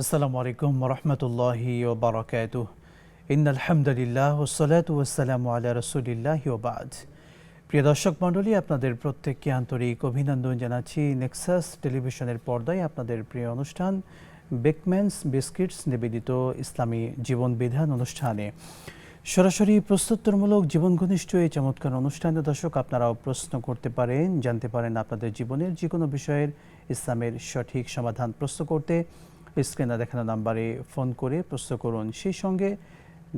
আসসালামু আলাইকুম ওরহমতুল্লাহি ওবারাকাতুহ। ইন্নাল হামদুলিল্লাহ ওয়াসসালাতু ওয়াসসালামু আলা রাসূলিল্লাহি ওয়া বা'দ। প্রিয় দর্শক মণ্ডলী, আপনাদের প্রত্যেককে আন্তরিক অভিনন্দন জানাচ্ছি নেক্সাস টেলিভিশনের পর্দায় আপনাদের প্রিয় অনুষ্ঠান বেকম্যানস বিস্কিটস নিবেদিত ইসলামী জীবন বিধান অনুষ্ঠানে। সরাসরি প্রশ্নোত্তরমূলক জীবন ঘনিষ্ঠ এই চমৎকার অনুষ্ঠানে দর্শক আপনারাও প্রশ্ন করতে পারেন, জানতে পারেন আপনাদের জীবনের যে কোনো বিষয়ের ইসলামের সঠিক সমাধান প্রশ্ন করতে স্ক্রিনে দেখানো নাম্বারে ফোন করে প্রশ্ন করুন। সেই সঙ্গে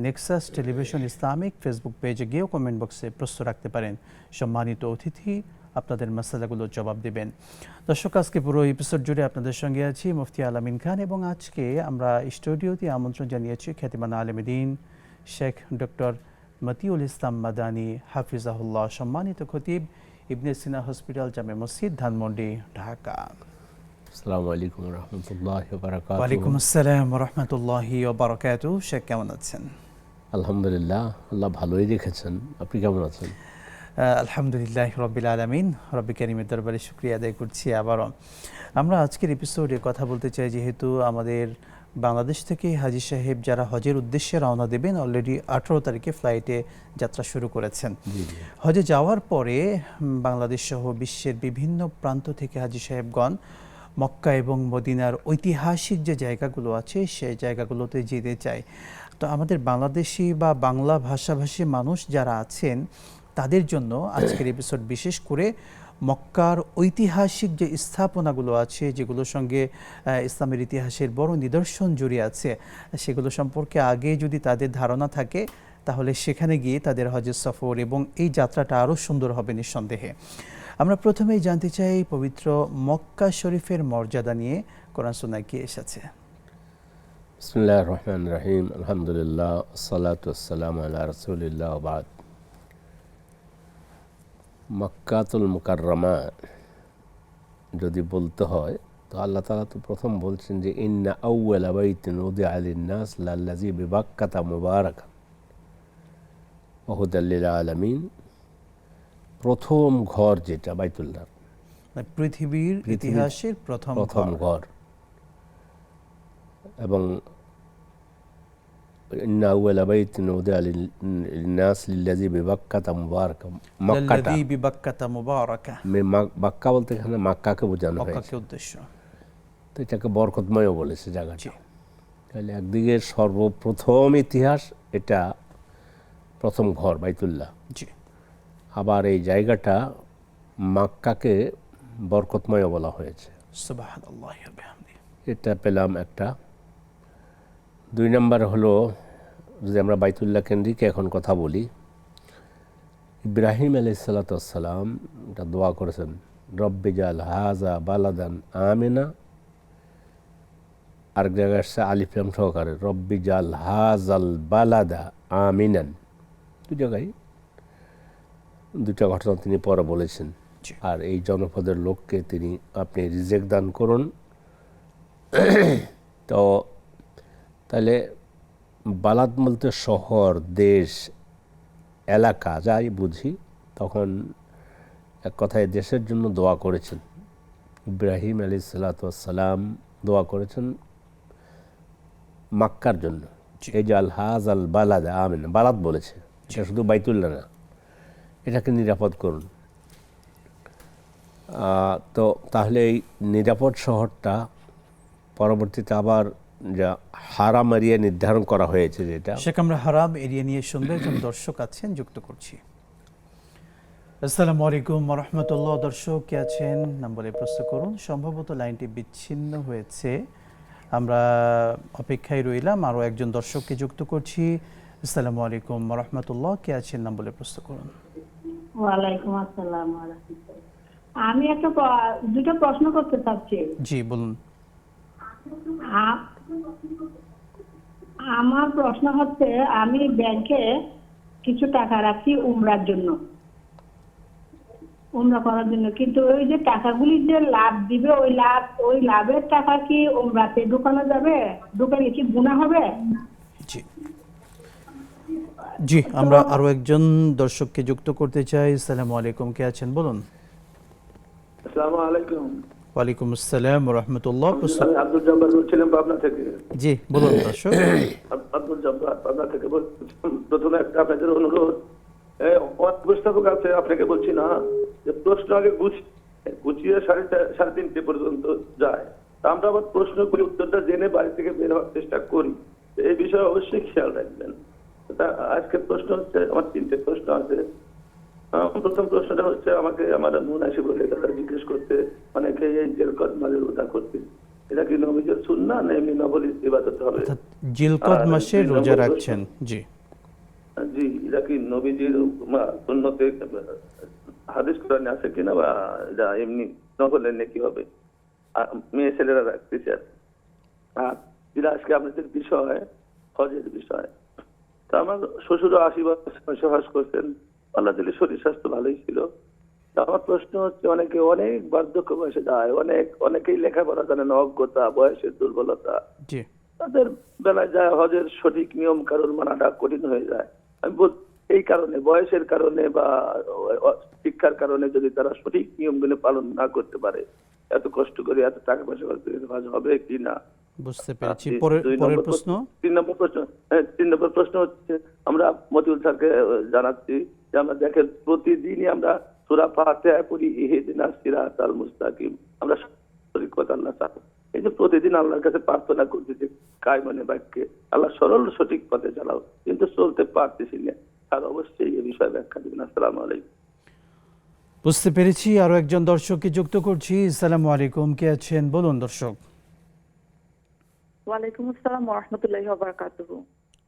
নেক্সাস টেলিভিশন ইসলামিক ফেসবুক পেজে গিয়েও কমেন্ট বক্সে প্রশ্ন রাখতে পারেন। সম্মানিত অতিথি আপনাদের মাসালাগুলোর জবাব দেবেন। দর্শক, আজকে পুরো এপিসোড জুড়ে আপনাদের সঙ্গে আছি মুফতি আল-আমিন খান, এবং আজকে আমরা স্টুডিওতে আমন্ত্রণ জানিয়েছি খ্যাতিমান আলেম দ্বীন শেখ ডক্টর মতিউল ইসলাম মাদানী হাফিজাহুল্লাহ, সম্মানিত খতিব, ইবনে সিনা হসপিটাল, জামে মসজিদ, ধানমন্ডি, ঢাকা। আসসালামু আলাইকুম ওয়া রাহমাতুল্লাহি ওয়া বারাকাতুহু। ওয়া আলাইকুম আসসালাম ওয়া রাহমাতুল্লাহি ওয়া বারাকাতুহু। শেখ, কেমন আছেন? আলহামদুলিল্লাহ, আল্লাহ ভালোই রেখেছেন। আপনি কেমন আছেন? আলহামদুলিল্লাহ রাব্বিল আলামিন। রব্বি কারীমের দরবারে শুকরিয়া আদায় করছি আবারও। আমরা আজকের এপিসোডে কথা বলতে চাই, যেহেতু আমাদের বাংলাদেশ থেকে হাজী সাহেব যারা হজের উদ্দেশ্যে রওনা দেবেন অলরেডি 18 তারিখে ফ্লাইটে যাত্রা শুরু করেছেন। হজে যাওয়ার পরে বাংলাদেশ সহ বিশ্বের বিভিন্ন প্রান্ত থেকে হাজী সাহেবগণ মক্কা এবং মদিনার ঐতিহাসিক যে জায়গাগুলো আছে সেই জায়গাগুলোতে যেতে চায়। তো আমাদের বাংলাদেশি বা বাংলা ভাষাভাষী মানুষ যারা আছেন তাদের জন্য আজকের এপিসোড বিশেষ করে মক্কার ঐতিহাসিক যে স্থাপনাগুলো আছে, যেগুলোর সঙ্গে ইসলামের ইতিহাসের বড় নিদর্শন জড়িয়ে আছে, সেগুলো সম্পর্কে আগে যদি তাদের ধারণা থাকে তাহলে সেখানে গিয়ে তাদের হজের সফর এবং এই যাত্রাটা আরও সুন্দর হবে নিঃসন্দেহে। আমরা প্রথমেই জানতে চাই পবিত্র মক্কা শরীফের মর্যাদা নিয়ে কোরআন সুন্নাহ কি এসেছে। বিসমিল্লাহির রহমানির রহিম, আলহামদুলিল্লাহ, আসসালাতু ওয়াসসালামু আলা রাসূলিল্লাহ ওয়া বা'দ। মক্কাতুল মুকাররমা যদি বলতে হয় তো আল্লাহ তাআলা তো প্রথম বলছেন যে ইন্না আউওয়ালা বাইতিন উদিআ লিন-নাস লাল্লাযী বিবাক্কাতা মুবারাকান ওয়া হুদাল লিল আলামিন। প্রথম ঘর যেটা বাইতুল্লাহ, পৃথিবীর ইতিহাসের প্রথম ঘর, এবং ইন্না আউওয়ালা বাইতিন উদিআ লিন-নাস লাল্লাযী বিবাক্কাতা মুবারাকান, লাল্লাযী বিবাক্কাতা মুবারাকা, মক্কা বলতে এখানে মক্কাকে বোঝানো হয়েছে, মক্কাকে উদ্দেশ্য। তো এটাকে বরকতময় বলেছে জায়গাটা। তাহলে একদিকে সর্বপ্রথম ইতিহাস, এটা প্রথম ঘর বাইতুল্লাহ। জি। আবার এই জায়গাটা মক্কাকে বরকতময় বলা হয়েছে। সুবহানাল্লাহি ওয়া বিহামদিহি। এটা পেলাম একটা। 2 নম্বর হলো, যদি আমরা বাইতুল্লাহ কেন্দ্রিক এখন কথা বলি, ইব্রাহিম আলাইহিস সালাতু ওয়াস সালাম এটা দোয়া করেছেন, রব্বি জাল হাযা বালাদান আমিনা। আরেক জায়গায় আসছে আলিফ লাম সহকারে, রব্বি জাল হাযাল বালাদা আমিনান। 2 জায়গায় 2টা ঘটনা তিনি পরে বলেছেন। আর এই জনপদের লোককে তিনি আপনি রিজিক দান করুন। তো তাহলে বালাদ বলতে শহর, দেশ, এলাকা যাই বুঝি, তখন এক কথায় দেশের জন্য দোয়া করেছেন। ইব্রাহিম আলাইহিস সালাতু ওয়াস সালাম দোয়া করেছেন মক্কার জন্য, এই যে আল হাযাল বালাদা আমিনা, বালাদ বলেছে, এটা শুধু বাইতুল্লাহ না, এটাকে নিরাপদ করুন। তো তাহলে এই নিরাপদ শহরটা পরবর্তীতে আবার যা হারাম এরিয়া নির্ধারণ করা হয়েছে, যেটা শেখ, আমরা হারাম এরিয়া নিয়ে শুনবো। একজন দর্শক আছেন, যুক্ত করছি। আসসালামু আলাইকুম ওয়া রাহমাতুল্লাহ। দর্শক কে আছেন নম্বরে প্রশ্ন করুন। সম্ভবত লাইনটি বিচ্ছিন্ন হয়েছে, আমরা অপেক্ষায় রইলাম। আরও একজন দর্শককে যুক্ত করছি। আসসালামু আলাইকুম ওয়া রাহমাতুল্লাহ। কে আছেন নম্বরে প্রশ্ন করুন। ওয়ালাইকুম আসসালাম ওয়া রাহমাতুল্লাহ। আমি একটা দুটো প্রশ্ন করতে চাচ্ছি। জি, বলুন। আমার প্রশ্ন হচ্ছে, আমি ব্যাংকে কিছু টাকা রাখি উমরার জন্য, উমরা করার জন্য, কিন্তু ওই যে টাকাগুলি যে লাভ দিবে, ওই লাভের টাকা কি উমরাতে ঢুকানো যাবে? ঢুকালে কি গুনাহ হবে? জি জি, আমরা আরও একজন দর্শককে যুক্ত করতে চাই। আসসালামু আলাইকুম। কে আছেন, বলুন। আসসালামু আলাইকুম। ওয়ালাইকুম আসসালাম ওয়া রাহমাতুল্লাহ। আমি আব্দুল জব্বার বলছিলাম পাবনা থেকে। জি বলুন দর্শক। আব্দুল জব্বার পাবনা থেকে প্রথমে একটা আপনাদের অনুরোধ, উপস্থাপক আছে, আপনাকে বলছি না যে প্রশ্ন আগে গুছিয়ে 3:30 পর্যন্ত যায়, তা আমরা আবার প্রশ্ন করি, উত্তরটা জেনে বাড়ি থেকে বের হওয়ার চেষ্টা করি। এই বিষয়ে অবশ্যই খেয়াল রাখবেন। আজকের প্রশ্ন হচ্ছে, আমার 3টে প্রশ্ন আছে। প্রথম প্রশ্নটা হচ্ছে, আমাকে আমার মুনাসি বলে তারা জিজ্ঞেস করতে অনেকে এই জিলকদ মাসের রোজা করতে, এটা কি নবীর সুন্নাহ না এমনি নফল ইবাদত হবে? অর্থাৎ জিলকদ মাসে রোজা রাখছেন। জি জি, এটা কি নবীজির সুন্নতে হাদিস কোরআনে আছে কিনা, বা এটা এমনি নফলের নাকি হবে? মেয়ে ছেলেরা রাখতেছে। আর যেটা আজকে আপনাদের বিষয় হজের বিষয়, তা আমার শ্বশুরও 80 বছর হজ করছেন, আল্লাহ দিলে শরীর স্বাস্থ্য ভালোই ছিল। আমার প্রশ্ন হচ্ছে, অনেকে অনেক বার্ধক্য বয়সে যায়, অনেকেই লেখাপড়া জানে না, অজ্ঞতা, বয়সের দুর্বলতা, জি তাদের বেলায় যায় হজের সঠিক নিয়ম কারণ মানাটা কঠিন হয়ে যায়। আমি এই কারণে, বয়সের কারণে বা শিক্ষার কারণে যদি তারা সঠিক নিয়মগুলো পালন না করতে পারে, এত কষ্ট করে এত টাকা পয়সা করতে হজ হবে কি না? বুঝতে পেরেছি। পরের প্রশ্ন। 3 নম্বর প্রশ্ন হচ্ছে, আমরা মতিউল স্যারকে জানাচ্ছি যে আমরা দেখেন প্রতিদিনই আমরা সূরা ফাতিহা পড়ি, ইহদিনাস সিরাতাল মুস্তাকিম, আমরা সঠিক কথা আল্লাহ চাই। এই যে প্রতিদিন আল্লাহর কাছে প্রার্থনা করছি যে কায়মনে বাক্যে আল্লাহ সরল সঠিক পথে চালাও, কিন্তু চলতে পারতেছি না। আর অবশ্যই এই বিষয়ে ব্যাখ্যা দিবেন। আসসালামু আলাইকুম। বুঝতে পেরেছি। আরো একজন দর্শককে যুক্ত করছি। আসসালামু আলাইকুম, কে আছেন বলুন দর্শক। ওয়ালাইকুম আসসালাম ওয়া রাহমাতুল্লাহি ওয়া বারাকাতুহু।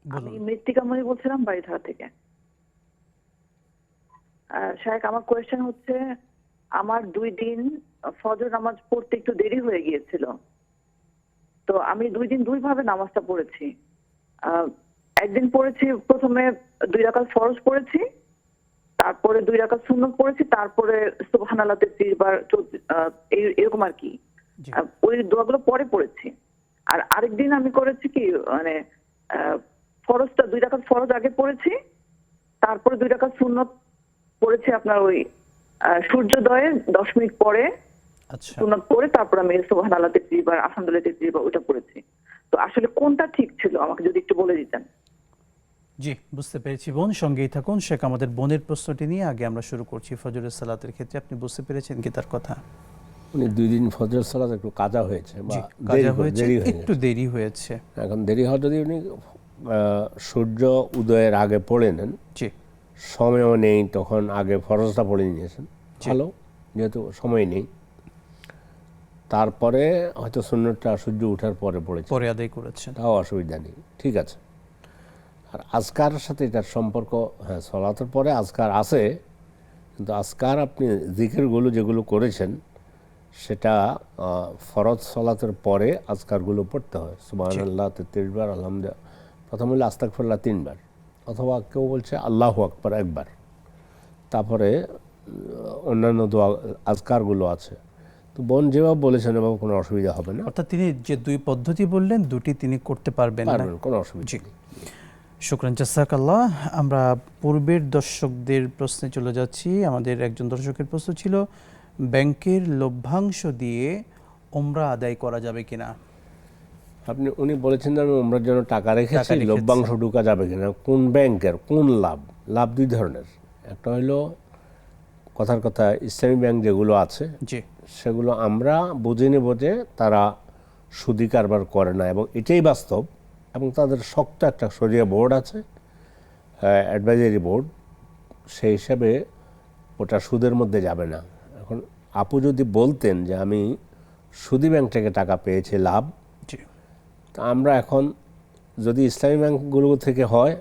আমি বলুন। মৃত্তিকা মনি বলছিলাম বাড়িধারা থেকে। শায়েখ, আমার কোয়েশ্চেন হচ্ছে, আমার 2 দিন ফজর নামাজ পড়তে একটু দেরি হয়ে গিয়েছিল, তো আমি 2 দিন 2 ভাবে নামাজটা পড়েছি। একদিন পড়েছি, প্রথমে 2 রাকাত ফরজ পড়েছি, তারপরে 2 রাকাত সুন্নত পড়েছি, তারপরে সুবহানাল্লাহ 33 বার এরকম আর কি। জি। ওই দোয়াগুলো পরে পড়েছি। আর আরেকদিন আমি করেছি কি, মানে ফরজটা 2 রাকাত ফরজ আগে পড়েছি, তারপরে 2 রাকাত সুন্নত পড়েছি আপনার ওই সূর্যোদয়ের 10 মিনিট পরে আচ্ছা সুন্নত পড়ে, তারপর আমি সুবহানাল্লাহ 33 বার, আলহামদুলিল্লাহ 33 বার ওটা পড়েছি। তো আসলে কোনটা ঠিক ছিল আমাকে যদি একটু বলে দিতেন। জি বুঝতে পেরেছি। বোন সঙ্গেই থাকুন। শেখ আমাদের বোনের প্রশ্নটি নিয়ে আগে আমরা শুরু করছি। ফজরের সালাতের ক্ষেত্রে আপনি বুঝতে পেরেছেন কি তার কথা? উনি 2 দিন ফজর সালাত একটু কাজা হয়েছে বা জি, কাজা হয়েছে, দেরি হয়ে একটু গেছে। দেরি হয়েছে। এখন দেরি হওয়া যদি উনি সূর্য উদয়ের আগে পড়ে নেন, জি সময়ও নেই, তখন আগে ফরজটা পড়ে নিয়েছেন, ভালো, যেহেতু সময় নেই, তারপরে হয়তো সুন্নতটা সূর্য ওঠার পরে পড়েছে, পরে আদায় করেছেন। তাও অসুবিধা নেই, ঠিক আছে। আর আজকারের সাথে এটার সম্পর্ক, হ্যাঁ সলাতের পরে আজকার আছে, কিন্তু আজকার আপনি জিকিরগুলো যেগুলো করেছেন সেটা ফরজ সলাতের পরে আজকারগুলো পড়তে হয়। সুবহানাল্লাহ 33 বার, আলহামদুলিল্লাহ, প্রথম হলে আস্তাগফিরুল্লাহ 3 বার, অথবা কেউ বলছে আল্লাহু আকবার 1 বার, তারপরে অন্যান্য দোয়া আজকারগুলো আছে। তো বোন যেভাবে বলেছেন এভাবে কোনো অসুবিধা হবে না, অর্থাৎ তিনি যে 2 পদ্ধতি বললেন, দুটি তিনি করতে পারবেন না। কোনো অসুবিধা জি। নেই। শুকরান, জাযাকাল্লাহ। আমরা পূর্বের দর্শকদের প্রশ্নে চলে যাচ্ছি। আমাদের একজন দর্শকের প্রশ্ন ছিল, ব্যাংকের লভ্যাংশ দিয়ে ওমরা আদায় করা যাবে কিনা? উনি বলেছেন যে আমি ওমরার জন্য টাকা রেখেছি, রেখেছেন। লভ্যাংশ ঢুকা যাবে কিনা, কোন ব্যাংকের কোন লাভ? লাভ 2 ধরনের। একটা হলো কথার কথা ইসলামী ব্যাংক যেগুলো আছে জি সেগুলো আমরা বুঝে নেব যে তারা সুদি কারবার করে না, এবং এটাই বাস্তব, এবং তাদের শক্ত একটা শরিয়া বোর্ড আছে, অ্যাডভাইজারি বোর্ড, সেই হিসাবে ওটা সুদের মধ্যে যাবে না। এখন আপু যদি বলতেন যে আমি সুদি ব্যাংক থেকে টাকা পেয়েছি লাভ, জি তা আমরা এখন যদি ইসলামী ব্যাংকগুলো থেকে হয়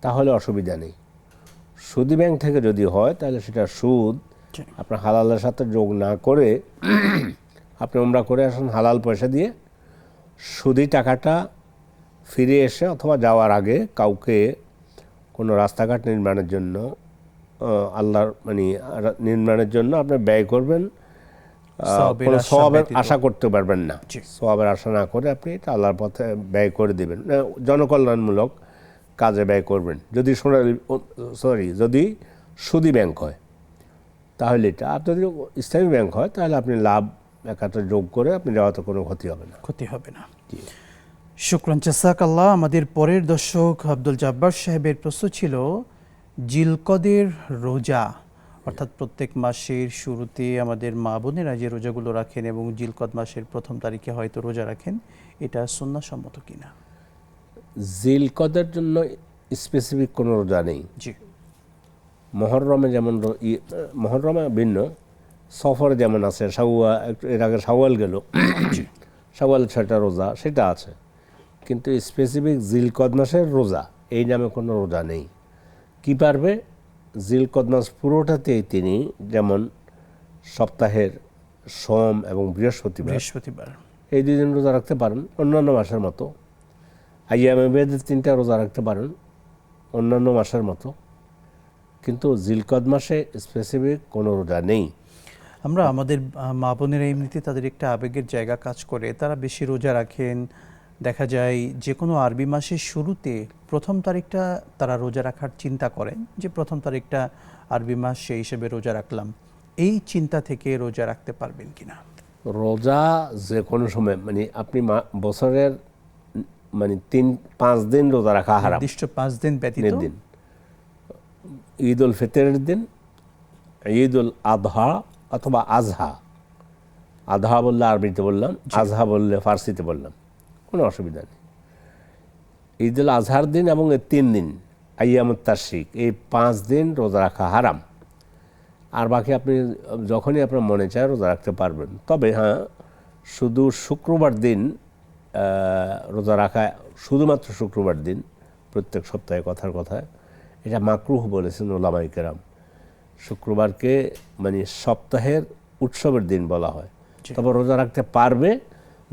তাহলে অসুবিধা নেই। সুদি ব্যাংক থেকে যদি হয় তাহলে সেটা সুদ জি। আপনার হালালের সাথে যোগ না করে আপনি ওমরা করে আসুন হালাল পয়সা দিয়ে, সুদি টাকাটা ফিরে এসে অথবা যাওয়ার আগে কাউকে কোনো রাস্তাঘাট নির্মাণের জন্য, আল্লাহর মানে নির্মাণের জন্য আপনি ব্যয় করবেন, কোনো সওয়াবের আশা করতে পারবেন না। জি। সওয়াবের আশা না করে আপনি এটা আল্লাহর পথে ব্যয় করে দেবেন, জনকল্যাণমূলক কাজে ব্যয় করবেন। যদি যদি সুদি ব্যাংক হয় তাহলে এটা, আর যদি ইসলামী ব্যাংক হয় তাহলে আপনি লাভ একাটা যোগ করে আপনি যাওয়াতে কোনো ক্ষতি হবে না। ক্ষতি হবে না। জি। শুকরান জাযাকাল্লাহ। আমাদের পরের দর্শক আব্দুল জাব্বার সাহেবের প্রশ্ন ছিল জিলকদের রোজা, অর্থাৎ প্রত্যেক মাসের শুরুতে আমাদের মা বোনেরা যে রোজাগুলো রাখেন এবং জিলকদ মাসের প্রথম তারিখে হয়তো রোজা রাখেন, এটা সুন্নাহসম্মত কিনা? জিলকদের জন্য স্পেসিফিক কোনো রোজা নেই। জি। মহরমে যেমন মহরমে ভিন্ন, সফরে যেমন আছে, এর আগে শাওয়াল গেল, শাওয়াল 6টা রোজা সেটা আছে, কিন্তু স্পেসিফিক জিলকদ মাসের রোজা এই নামে কোনো রোজা নেই। কি পারবে? জিলকদ মাস পুরোটাতেই তিনি যেমন সপ্তাহের সোম এবং বৃহস্পতিবার এই 2 দিন রোজা রাখতে পারেন অন্যান্য মাসের মতো। আইয়ামে বেদের 3টা রোজা রাখতে পারেন অন্যান্য মাসের মতো, কিন্তু জিলকদ মাসে স্পেসিফিক কোনো রোজা নেই। আমরা আমাদের মা বোনেরা এমনিতে তাদের একটা আবেগের জায়গা কাজ করে, তারা বেশি রোজা রাখেন। দেখা যায় যে কোনো আরবি মাসের শুরুতে প্রথম তারিখটা তারা রোজা রাখার চিন্তা করেন, যে প্রথম তারিখটা আরবি মাস সেই হিসেবে রোজা রাখলাম। এই চিন্তা থেকে রোজা রাখতে পারবেন কিনা? রোজা যে কোনো সময়, মানে আপনি বছরের মানে 3-5 দিন রোজা রাখা হারাম। নির্দিষ্ট 5 দিন ব্যতীত দিন, ঈদ উল ফিতরের দিন, ঈদ উল আদহা অথবা আজহা, আদহা বললে আরবিতে বললাম, আজহা বললে ফার্সিতে বললাম, কোনো অসুবিধা নেই। ঈদ উল আজহার দিন এবং এই 3 দিন আইয়ামুত তাশরিক, এই 5 দিন রোজা রাখা হারাম। আর বাকি আপনি যখনই আপনার মনে চায় রোজা রাখতে পারবেন। তবে হ্যাঁ, শুধু শুক্রবার দিন রোজা রাখা, শুধুমাত্র শুক্রবার দিন প্রত্যেক সপ্তাহে কথার কথায় এটা মাকরুহ বলেছেন ওলামায়ে কেরাম। শুক্রবারকে মানে সপ্তাহের উৎসবের দিন বলা হয়। তবে রোজা রাখতে পারবে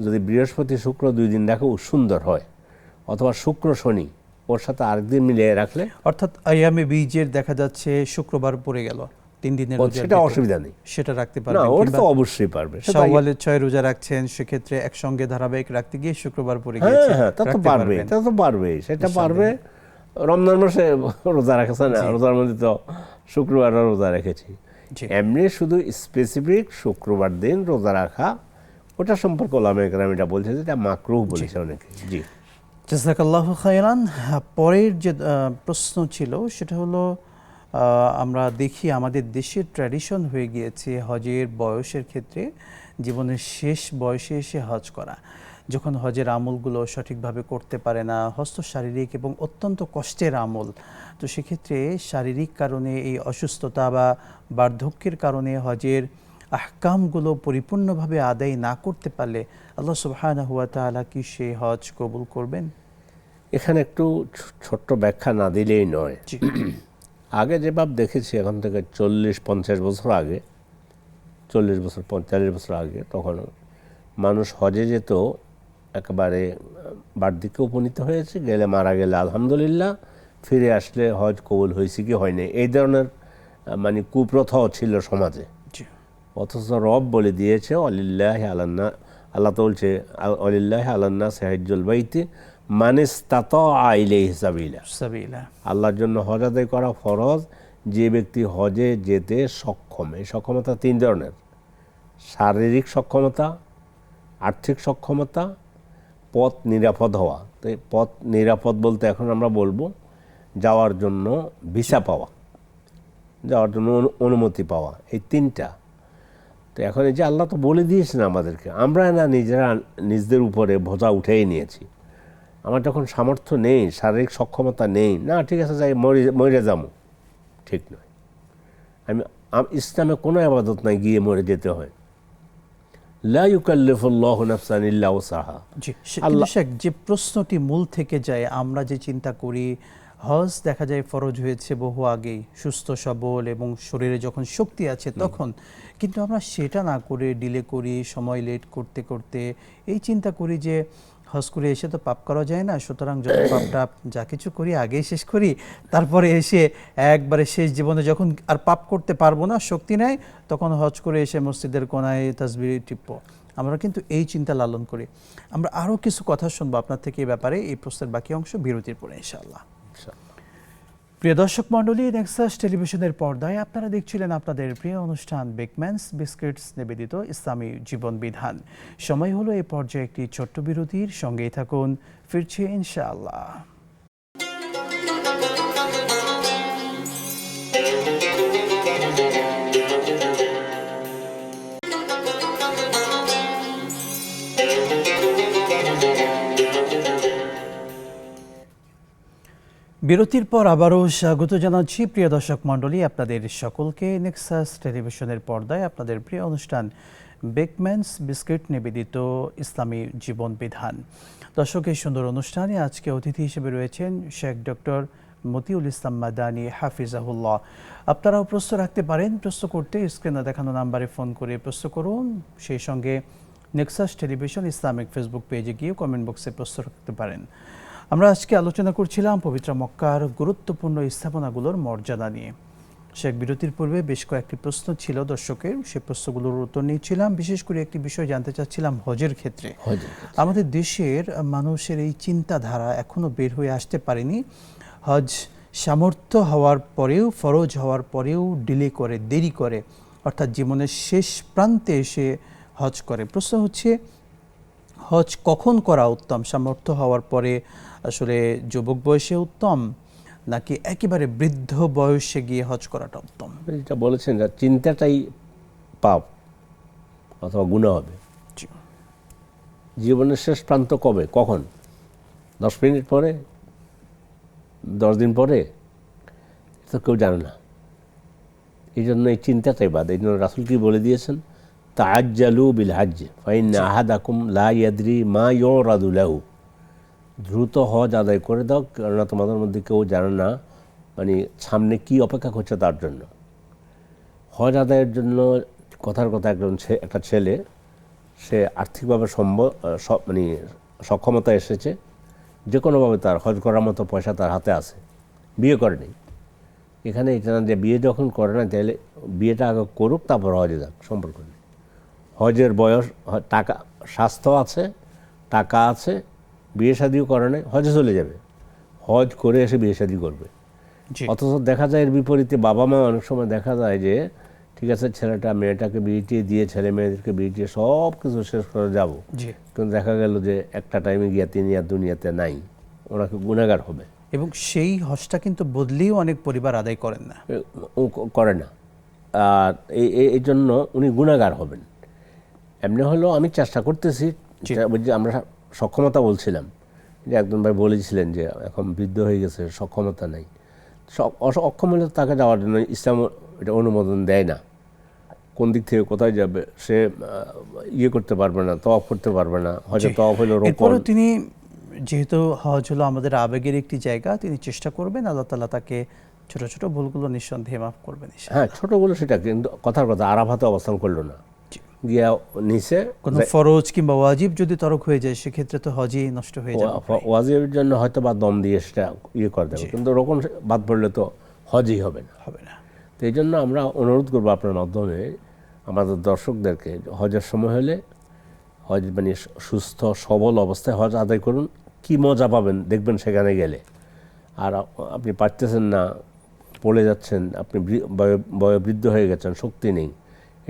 যদি বৃহস্পতি শুক্র 2 দিন রাখে সুন্দর হয়, অথবা শুক্র শনি ওর সাথে আরেকদিন মিলিয়ে রাখলে, অর্থাৎ আইয়ামে বীজের দেখা যাচ্ছে শুক্রবার পড়ে গেল 3 দিনের রোজা, সেটা অসুবিধা নেই, সেটা রাখতে না পারবেন। ওর তো অবশ্যই পারবে। শাওয়ালের 6 রোজা রাখছেন, সেক্ষেত্রে একসঙ্গে ধারাবাহিক রাখতে গিয়ে শুক্রবার পড়ে গিয়েছে, হ্যাঁ তা তো পারবে, এটা তো পারবে, সেটা পারবে। রমজান মাসে রোজা রাখেছে না, রোজার মধ্যে তো শুক্রবারও রোজা রেখেছি। এমনি শুধু স্পেসিফিক শুক্রবার দিন রোজা রাখা, ওটা সম্পর্কে ওলামায়ে কেরাম এটা বলছে যে এটা মাকরুহ বলেছে অনেকে। জি, জাযাকাল্লাহু খায়রান। পরের যে প্রশ্ন ছিল সেটা হলো, আমরা দেখি আমাদের দেশের ট্র্যাডিশন হয়ে গিয়েছে হজের বয়সের ক্ষেত্রে জীবনের শেষ বয়সে এসে হজ করা। যখন হজের আমলগুলো সঠিকভাবে করতে পারে না, হস্ত শারীরিক এবং অত্যন্ত কষ্টের আমল, তো সেক্ষেত্রে শারীরিক কারণে এই অসুস্থতা বা বার্ধক্যের কারণে হজের আহকামগুলো পরিপূর্ণভাবে আদায় না করতে পারলে আল্লাহ সুবহানাহু ওয়া তাআলা কি সেই হজ কবুল করবেন? এখানে একটু ছোট্ট ব্যাখ্যা না দিলেই নয়। আগে যেভাবে দেখেছি, এখন থেকে 40-50 বছর আগে, 40 বছর 45 বছর আগে, তখন মানুষ হজে যেত একেবারে বার্ধক্যে উপনীত হয়েছে, গেলে মারা গেলে আলহামদুলিল্লাহ, ফিরে আসলে হজ কবুল হয়েছে কি হয়নি, এই ধরনের মানে কুপ্রথাও ছিল সমাজে। অথচ রব বলে দিয়েছে ওয়ালিল্লাহি আলান্নাস, আল্লাহ তো বলছে ওয়ালিল্লাহি আলান্নাস হিজ্জুল বাইতি মান ইসতাতা ইলাইহি সাবিলা, আল্লাহর জন্য হজ আদায় করা ফরজ যে ব্যক্তি হজে যেতে সক্ষম। এই সক্ষমতা 3 ধরনের: শারীরিক সক্ষমতা, আর্থিক সক্ষমতা, পথ নিরাপদ হওয়া। তো পথ নিরাপদ বলতে এখন আমরা বলবো যাওয়ার জন্য ভিসা পাওয়া, যাওয়ার জন্য অনুমতি পাওয়া, এই 3টা। তো এখন এই যে আল্লাহ তো বলে দিয়েছেন আমাদেরকে, আমরা না নিজেরা নিজেদের উপরে বোঝা উঠেই নিয়েছি। আমার যখন সামর্থ্য নেই, শারীরিক সক্ষমতা নেই, না ঠিক আছে যাই মরে যাবো, ঠিক নয়। ইসলামে কোনো ইবাদত নাই গিয়ে মরে যেতে হয়। লা ইউকাল্লিফুল্লাহু নাফসান ইল্লা উসআহা। আল্লাহ, যে প্রশ্নটি মূল থেকে যায়, আমরা যে চিন্তা করি হজ দেখা যায় ফরজ হয়েছে বহু আগেই, সুস্থ সবল এবং শরীরে যখন শক্তি আছে তখন, কিন্তু আমরা সেটা না করে ডিলে করি, সময় লেট করতে করতে এই চিন্তা করি যে হজ করে এসে তো পাপ করা যায় না, সুতরাং যত পাপটা যা কিছু করি আগেই শেষ করি, তারপরে এসে একবারে শেষ জীবনে যখন আর পাপ করতে পারবো না, শক্তি নেই, তখন হজ করে এসে মসজিদের কোনায় তাসবিহ টিপব। আমরা কিন্তু এই চিন্তা লালন করি। আমরা আরও কিছু কথা শুনবো আপনার থেকে এই ব্যাপারে, এই প্রশ্নের বাকি অংশ বিরতির পরে ইনশাআল্লাহ। প্রিয় দর্শক মণ্ডলী, নেক্সাস টেলিভিশনের পর্দায় আপনারা দেখছিলেন আপনাদের প্রিয় অনুষ্ঠান বেকম্যানস বিস্কিটস নিবেদিত ইসলামী জীবন বিধান। সময় হলো এই পর্যায়ে একটি ছোট্ট বিরতির, সঙ্গেই থাকুন, ফিরছি ইনশাআল্লাহ। বিরতির পর আবারও স্বাগত জানাচ্ছি প্রিয় দর্শক মণ্ডলী আপনাদের সকলকে নেক্সাস টেলিভিশনের পর্দায় আপনাদের প্রিয় অনুষ্ঠান বেকম্যানস বিস্কিট নিবেদিত ইসলামী জীবন বিধান। দর্শক, এই সুন্দর অনুষ্ঠানে আজকে অতিথি হিসেবে রয়েছেন শেখ ডক্টর মতিউল ইসলাম মাদানী হাফিজাহুল্লাহ। আপনারাও প্রশ্ন রাখতে পারেন। প্রশ্ন করতে স্ক্রিনে দেখানো নাম্বারে ফোন করে প্রশ্ন করুন। সেই সঙ্গে নেক্সাস টেলিভিশন ইসলামিক ফেসবুক পেজে গিয়ে কমেন্ট বক্সে প্রশ্ন রাখতে পারেন। আমরা আজকে আলোচনা করছিলাম পবিত্র মক্কার গুরুত্বপূর্ণ স্থাপনাগুলোর মর্যাদা নিয়ে। শেখ বিরতির পূর্বে বেশ কয়েকটি প্রশ্ন ছিল দর্শকের, সেই প্রশ্নগুলোর উত্তর নিয়েছিলাম। বিশেষ করে একটি বিষয় জানতে চাচ্ছিলাম হজের ক্ষেত্রে। আমাদের দেশের মানুষের এই চিন্তাধারা এখনো বের হয়ে আসতে পারেনি। হজ সামর্থ্য হওয়ার পরেও, ফরজ হওয়ার পরেও ডিলে করে, দেরি করে, অর্থাৎ জীবনের শেষ প্রান্তে এসে হজ করে। প্রশ্ন হচ্ছে, হজ কখন করা উত্তম? সামর্থ্য হওয়ার পরে আসলে যুবক বয়সে উত্তম, নাকি একেবারে বৃদ্ধ বয়সে গিয়ে হজ করাটা উত্তম? যেটা বলেছেন, চিন্তাটাই পাপ অথবা গুনাহ হবে। জীবনের শেষ প্রান্ত কবে, কখন? 10 মিনিট পরে, 10 দিন পরে? তো কেউ জানে না। এই জন্য এই চিন্তাটাই বাদ। এই জন্য রাসূল কি বলে দিয়েছেন, তাআজ্জালু বিল হজ্জ ফাইন্না আহাদাকুম লা ইয়াদরি মা ইউরাদু লাহু। দ্রুত হজ আদায় করে দাও, কেননা তোমাদের মধ্যে কেউ জানে না মানে সামনে কি অপেক্ষা করছে তার জন্য। হজ আদায়ের জন্য কথার কথা একটা ছেলে, সে আর্থিকভাবে মানে সক্ষমতা এসেছে, যে কোনোভাবে তার হজ করার মতো পয়সা তার হাতে আছে, বিয়ে করেনি। এখানে এটা না যে বিয়ে যখন করে না, তাহলে বিয়েটা আগে করুক, তারপর হজে যাক, সম্পর্ক নেই। হজের বয়স, টাকা, স্বাস্থ্য আছে, টাকা আছে, বিয়ে শাদিও করে নাই, হজে চলে যাবে, হজ করে এসে বিয়ে শাদি করবে। অথচ দেখা যায় এর বিপরীতে বাবা মা অনেক সময় দেখা যায় যে ঠিক আছে ছেলেটা মেয়েটাকে বিয়ে টিয়ে দিয়ে, ছেলে মেয়েদেরকে বিয়ে টিয়ে সব কিছু শেষ করে যাব, কিন্তু দেখা গেল যে একটা টাইমে গিয়ে তিনি আর দুনিয়াতে নাই, ওরা গুনাহগার হবে। এবং সেই হজটা কিন্তু বদলিও অনেক পরিবার আদায় করেন না, করে না। আর এই জন্য উনি গুনাহগার হবেন। এমনি হলো আমি চেষ্টা করতেছি, আমরা সক্ষমতা বলছিলাম যে একজন ভাই বলেছিলেন যে এখন বৃদ্ধ হয়ে গেছে, সক্ষমতা নেই। অক্ষম হলে তাকে যাওয়ার জন্য ইসলাম এটা অনুমোদন দেয় না। কোন দিক থেকে কোথায় যাবে সে ইয়ে করতে পারবে না, তওয়াফ করতে পারবে না। হয়তো তওয়াফ হলো রোকন। তিনি যেহেতু হজ হলো আমাদের আবেগের একটি জায়গা, তিনি চেষ্টা করবেন, আল্লাহ তাআলা তাকে ছোট ছোট ভুলগুলো নিঃসন্দেহে মাফ করবেন। হ্যাঁ, ছোটগুলো সেটা, কিন্তু কথার কথা আরাফাতে অবস্থান করলো না, গিয়া নিচে কোনো ফরজ কিংবা ওয়াজিব যদি তরক হয়ে যায়, সেক্ষেত্রে তো হজই নষ্ট হয়ে যাবে। ওয়াজিবের জন্য হয়তো বা দম দিয়ে সেটা ইয়ে করে দেবে, কিন্তু রোকন বাদ পড়লে তো হজই হবে না। তো এই জন্য আমরা অনুরোধ করবো আপনার মাধ্যমে আমাদের দর্শকদেরকে, হজের সময় হলে হজ মানে সুস্থ সবল অবস্থায় হজ আদায় করুন। কি মজা পাবেন দেখবেন সেখানে গেলে। আর আপনি পারতেছেন না, পড়ে যাচ্ছেন, আপনি বয়োবৃদ্ধ হয়ে গেছেন, শক্তি নেই,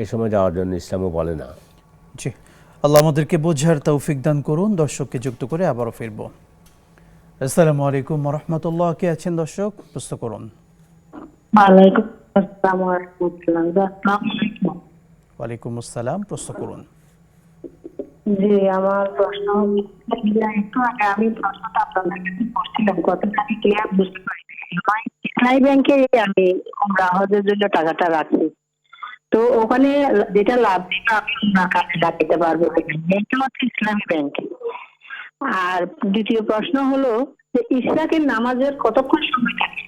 এই সময় যাওয়ার জন্য ইসলামও বলে না। জি, আল্লাহ আমাদেরকে বোঝার তৌফিক দান করুন। দর্শককে যুক্ত করে আবারও ফিরব। আসসালামু আলাইকুম ওয়া রাহমাতুল্লাহ। কে আছেন দর্শক? প্রশ্ন করুন। ওয়ালাইকুম আসসালাম ওয়া রাহমাতুল্লাহ। ওয়ালাইকুম আসসালাম, প্রশ্ন করুন। জি, আমার প্রশ্ন একটু আগে আমি প্রশ্নটা আপনাদের কাছে করছিলাম, কতটা আমি ক্লিয়ার বুঝতে পারিনি। ইসলামী ব্যাংকে আমি উমরা হজের জন্য টাকাটা রাখছি, তো ওখানে যেটা লাভ দিবে আমি ওনার কাছে রাখতে পারবো, এটা হচ্ছে ইসলামী ব্যাংকে। আর দ্বিতীয় প্রশ্ন হলো যে ইশরাকের নামাজের কতক্ষণ সময় থাকে?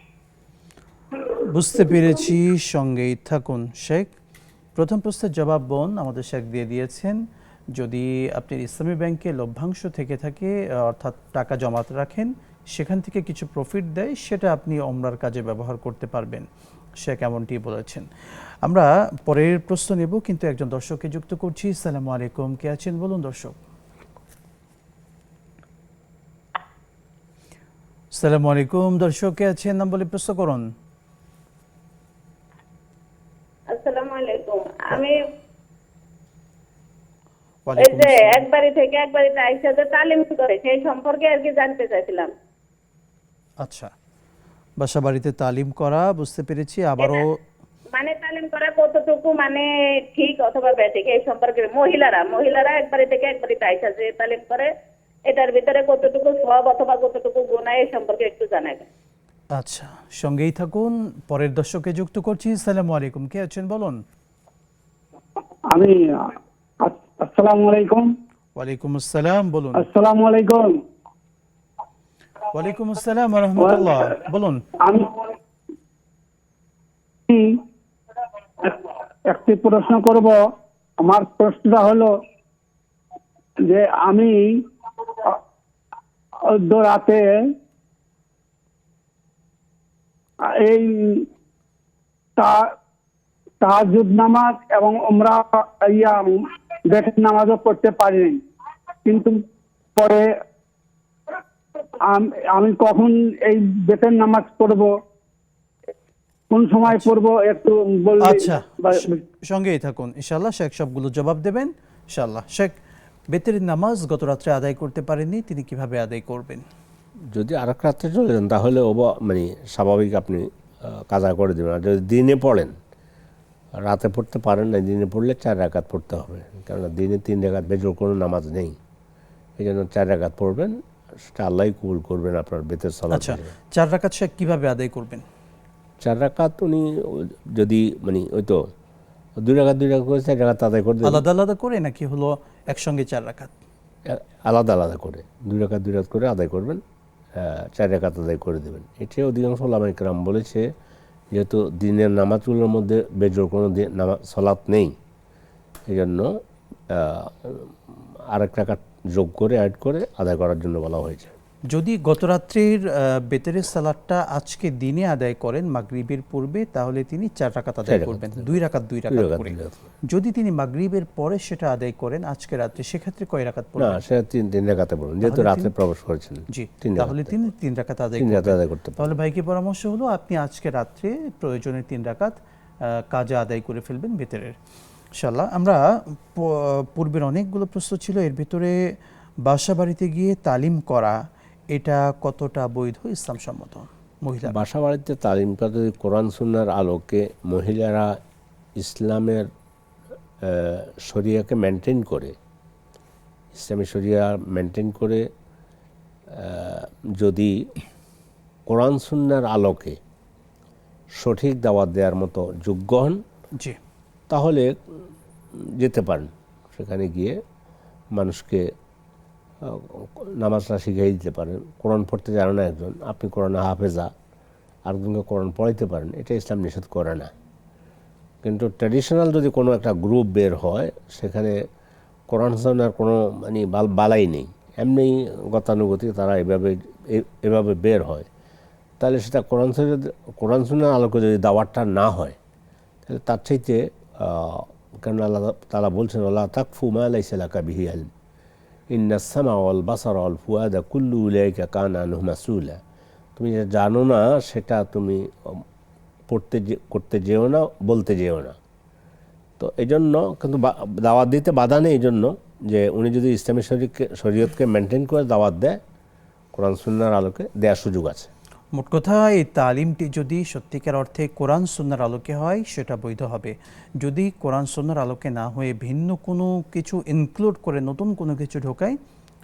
বুঝতে পেরেছি, সঙ্গেই থাকুন শেখ। প্রথম প্রশ্নের জবাব বোন আমাদের শেখ দিয়ে দিয়েছেন। যদি আপনি ইসলামী ব্যাংকে লভ্যাংশ থেকে থাকে, অর্থাৎ টাকা জমাতে রাখেন, সেখান থেকে কিছু প্রফিট দেয়, সেটা আপনি ওমরার কাজে ব্যবহার করতে পারবেন। শেখ এমনটি বলেছেন। আমরা পরের প্রশ্ন নেব, কিন্তু একজন দর্শককে যুক্ত করছি। আসসালামু আলাইকুম, কে আছেন বলুন দর্শক? আসসালামু আলাইকুম, দর্শক কে আছেন নাম বলে প্রশ্ন করুন। আসসালামু আলাইকুম। আমি এই ওয়ালাইকুম যে আসসালাম। এক বাড়ি থেকে এক বাড়িতে আইসা যে তালিম করে সেই সম্পর্কে আর কি জানতে চাইছিলাম। আচ্ছা, বাসা বাড়িতে তালিম করা বুঝতে পেরেছি। আবারও মানে তালিম করা কতটুকু মানে ঠিক অথবা ব্যাঠিক এই সম্পর্কে মহিলারা এক বাড়ি থেকে এক বাড়িতে আইসা যে তালিম করে এটার ভিতরে কতটুকু সওয়াব অথবা কতটুকু গুনাহ এই সম্পর্কে একটু জানাবেন। আচ্ছা, সঙ্গেই থাকুন, পরের দর্শককে যুক্ত করছি। আসসালামু আলাইকুম, কে আছেন বলুন। আমি আসসালামু আলাইকুম। ওয়ালাইকুম আসসালাম, বলুন। আসসালামু আলাইকুম। ওয়ালাইকুম আসসালাম ওয়া রাহমাতুল্লাহ, বলুন। আমি একটি প্রশ্ন করব। আমার প্রশ্নটা হলো যে আমি রাতে এই তাহাজ্জুদ নামাজ এবং উমরা বেতের নামাজও পড়তে পারিনি, কিন্তু পরে আমি কখন এই বেতের নামাজ পড়বো, কোন সময় পড়বো একটু বললে। আচ্ছা, সঙ্গেই থাকুন, ইনশাআল্লাহ শেখ সবগুলো জবাব দেবেন ইনশাআল্লাহ। শেখ, বেতের নামাজ গত রাত্রে আদায় করতে পারেননি, তিনি কিভাবে আদায় করবেন? যদি আরেক রাত্রে চলে যান তাহলে মানে স্বাভাবিক আপনি কাজা করে দেবেন। আর যদি দিনে পড়েন, রাতে পড়তে পারেন না, দিনে পড়লে 4 রাকাত পড়তে হবে, কেননা দিনে 3 রাকাত বেজোর কোনো নামাজ নেই। এই জন্য 4 রাকাত পড়বেন, সেটা আল্লাহই কবুল করবেন আপনার বেতের সালাত। আচ্ছা, 4 রাকাত শেখ কিভাবে আদায় করবেন? 4 রাকাত উনি যদি মানে ওই তো 2 রাকাত করে 4 রাকাত আদায় করে দেবেন। আলাদা আলাদা করে নাকি হলো একসঙ্গে 4 রাকাত? আলাদা আলাদা করে 2 রাকাত করে আদায় করবেন, 4 রাকাত আদায় করে দেবেন। এটাই অধিকাংশ ওলামায়ে কেরাম বলেছে, যেহেতু দিনের নামাজগুলোর মধ্যে বেজোর কোনো নামাজ সালাত নেই, এই জন্য আরেক রাকাত যোগ করে অ্যাড করে আদায় করার জন্য বলা হয়েছে। যদি গতরাত্রির বেতেরের সালাতটা আজকে দিনে আদায় করেন মাগরিবের পূর্বে, তাহলে তিনি 4 রাকাত আদায় করবেন, 2 রাকাত করে। যদি তিনি মাগরিবের পরে সেটা আদায় করেন আজকে রাত্রে, সেক্ষেত্রে কয় রাকাত না, পড়বেন? সেটা 3 রাকাতে পড়বেন, যেহেতু রাতে প্রবেশ করেছেন। জি, 3 তাহলে তিনি 3 রাকাত আদায় 3 রাকাত করবেন। আদায় করতে পারেন। তাহলে ভাইকে পরামর্শ হলো আপনি আজকে রাত্রে প্রয়োজনে 3 রাকাত কাজা আদায় করে ফেলবেন বেতেরের ইনশাআল্লাহ। আমরা পূর্বের অনেকগুলো প্রশ্ন ছিল, এর ভিতরে বাসা বাড়িতে গিয়ে তালিম করা এটা কতটা বৈধ ইসলামসম্মত? মহিলা বাসা বাড়িতে তালিম করা যদি কোরআন সুন্নাহর আলোকে মহিলারা ইসলামের শরিয়াকে মেনটেন করে, ইসলামী শরিয়া মেনটেন করে যদি কোরআন সুন্নাহর আলোকে সঠিক দাওয়াত দেওয়ার মতো যোগ্য হন, জি, তাহলে যেতে পারেন। সেখানে গিয়ে মানুষকে নামাজটা শিখিয়ে দিতে পারেন। কোরআন পড়তে জানে না একজন, আপনি কোরআনে হাফেজা, আরেকজনকে কোরআন পড়াইতে পারেন, এটা ইসলাম নিষেধ করে না। কিন্তু ট্র্যাডিশনাল যদি কোনো একটা গ্রুপ বের হয়, সেখানে কোরআন সুন্নাহর কোনো মানে বালাই নেই, এমনি গতানুগতিক তারা এভাবে বের হয়, তাহলে সেটা কোরআন সুন্নাহর আলোকে যদি দাওয়াতটা না হয়, তাহলে তার চাইতে কেন আল্লাহ তাআলা বলছেন, ওয়ালা তাকফু মা লাইসা লাকা বিহি ইলম ইন্নাস সামা ওয়াল বাসারা ওয়াল ফুয়াদা কুল্লু উলাইকা কানা আনহু মাসউলা। তুমি যে জানো না সেটা তুমি করতে যেও না, বলতে যেও না। তো এই জন্য কিন্তু দাওয়াত দিতে বাধা নেই, এই জন্য যে উনি যদি ইসলামী শরীয়তকে মেনটেন করে দাওয়াত দেয়, কোরআন সুন্নাহর আলোকে দেওয়ার সুযোগ আছে। মোট কথা এই তালিমটি যদি সত্যিকার অর্থে কোরআন সুন্নাহর আলোকে হয় সেটা বৈধ হবে। যদি কোরআন সুন্নাহর আলোকে না হয়ে ভিন্ন কোনো কিছু ইনক্লুড করে নতুন কোনো কিছু ঢোকায়,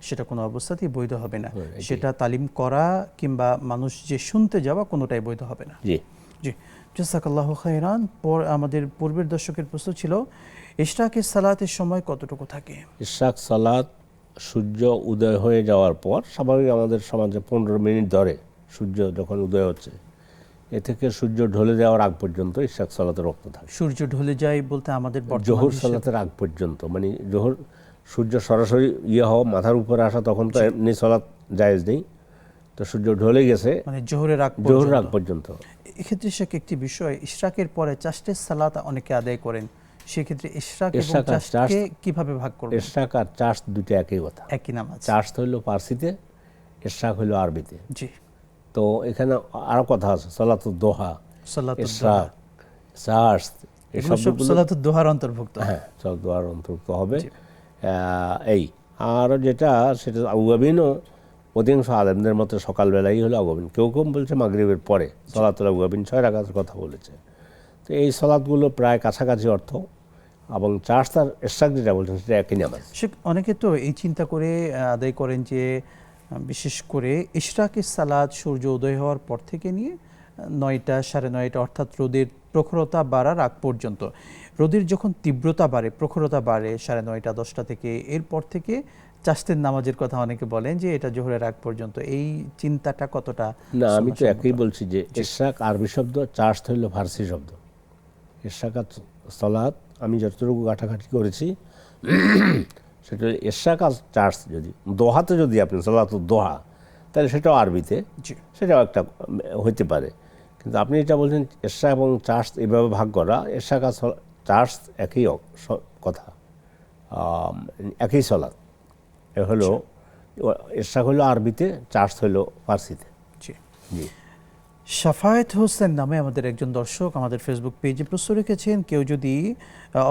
সেটা কোনো অবস্থাতেই বৈধ হবে না। সেটা তালিম করা কিংবা মানুষ যে শুনতে যাওয়া কোনোটাই বৈধ হবে না। জি জি, জাযাকাল্লাহু খাইরান। আমাদের পূর্বের দর্শকের প্রশ্ন ছিল, ইশরাকের সালাতের সময় কতটুকু থাকে? ইশরাক সালাত সূর্য উদয় হয়ে যাওয়ার পর, স্বাভাবিক আমাদের সমাজে 15 মিনিট ধরে সূর্য যখন উদয় হচ্ছে, এ থেকে সূর্য ঢলে যাওয়ার আগ পর্যন্ত ইশরাক সালাতের ওয়াক্ত থাকে। সূর্য ঢলে যায় বলতে আমাদের জোহর সালাতের আগ পর্যন্ত, মানে জোহর সূর্য সরাসরি হওয়া মাথার উপরে আসা, তখন তো এমনি সালাত জায়েজ নেই, তো সূর্য ঢলে গেছে মানে জোহরের আগ পর্যন্ত। এক্ষেত্রে একটি বিষয়, ইশরাকের পরে চাষটের সালাত অনেকে আদায় করেন, সেক্ষেত্রে ইশরাক এবং চাষকে কিভাবে ভাগ করবেন? ইশরাক আর চাষ দুটো একই কথা, একই নামাজ। চাষ হইল পার্সিতে, ইশরাক হইল আরবিতে। জি, তো এখানে আরও কথা আছে, সালাতুদ দোহা, সালাতুদ ইশরাক, চার্জ, এই এগুলো সব শব্দগুলো সালাতুদ দোহার অন্তর্ভুক্ত। হ্যাঁ সব দোয়ার অন্তর্ভুক্ত হবে। এই আর যেটা সেটা আউয়াবিনও অধিকাংশ আলেমদের মতে সকালবেলাই হলো আউয়াবিন, কেউ কেউ বলছে মাগরিবের পরে সালাতুল আউয়াবিন 6 রাকাতের কথা বলেছে। তো এই সালাতগুলো প্রায় কাছাকাছি অর্থ, এবং চার্জ তার ইশরাক যেটা বলছেন সেটা একই নামাজ। সে অনেকে তো এই চিন্তা করে আদায় করেন যে বিশেষ করে ইশরাকের সালাত সূর্য উদয় হওয়ার পর থেকে নিয়ে 9টা 9:30 অর্থাৎ রোদের প্রখরতা বাড়ার আগ পর্যন্ত। রোদের যখন তীব্রতা বাড়ে, প্রখরতা বাড়ে 9:30 10টা থেকে, এরপর থেকে চাষতের নামাজের কথা অনেকে বলেন যে এটা জোহরের আগ পর্যন্ত। এই চিন্তাটা কতটা? না, আমি তো একই বলছি যে ইশরাক আরবি শব্দ, চার্জ হইল ফার্সি শব্দ। ইশরাক আর সালাত আমি যতটুকু ঘাটাঘাটি করেছি সেটা ইশরাক আর চার্জ, যদি দোহাতে যদি আপনি সালাতুদ দোহা, তাহলে সেটাও আরবিতে, সেটাও একটা হইতে পারে। কিন্তু আপনি এটা বলছেন ইশরাক এবং চার্জ এভাবে ভাগ করা, ইশরাক আর চার্জ একই কথা, একই সালাত। এ হলো ইশরাক হলো আরবিতে, চার্জ হলো ফার্সিতে। জি। শাফায়েত হোসেন নামে আমাদের একজন দর্শক আমাদের ফেসবুক পেজে প্রশ্ন রেখেছেন, কেউ যদি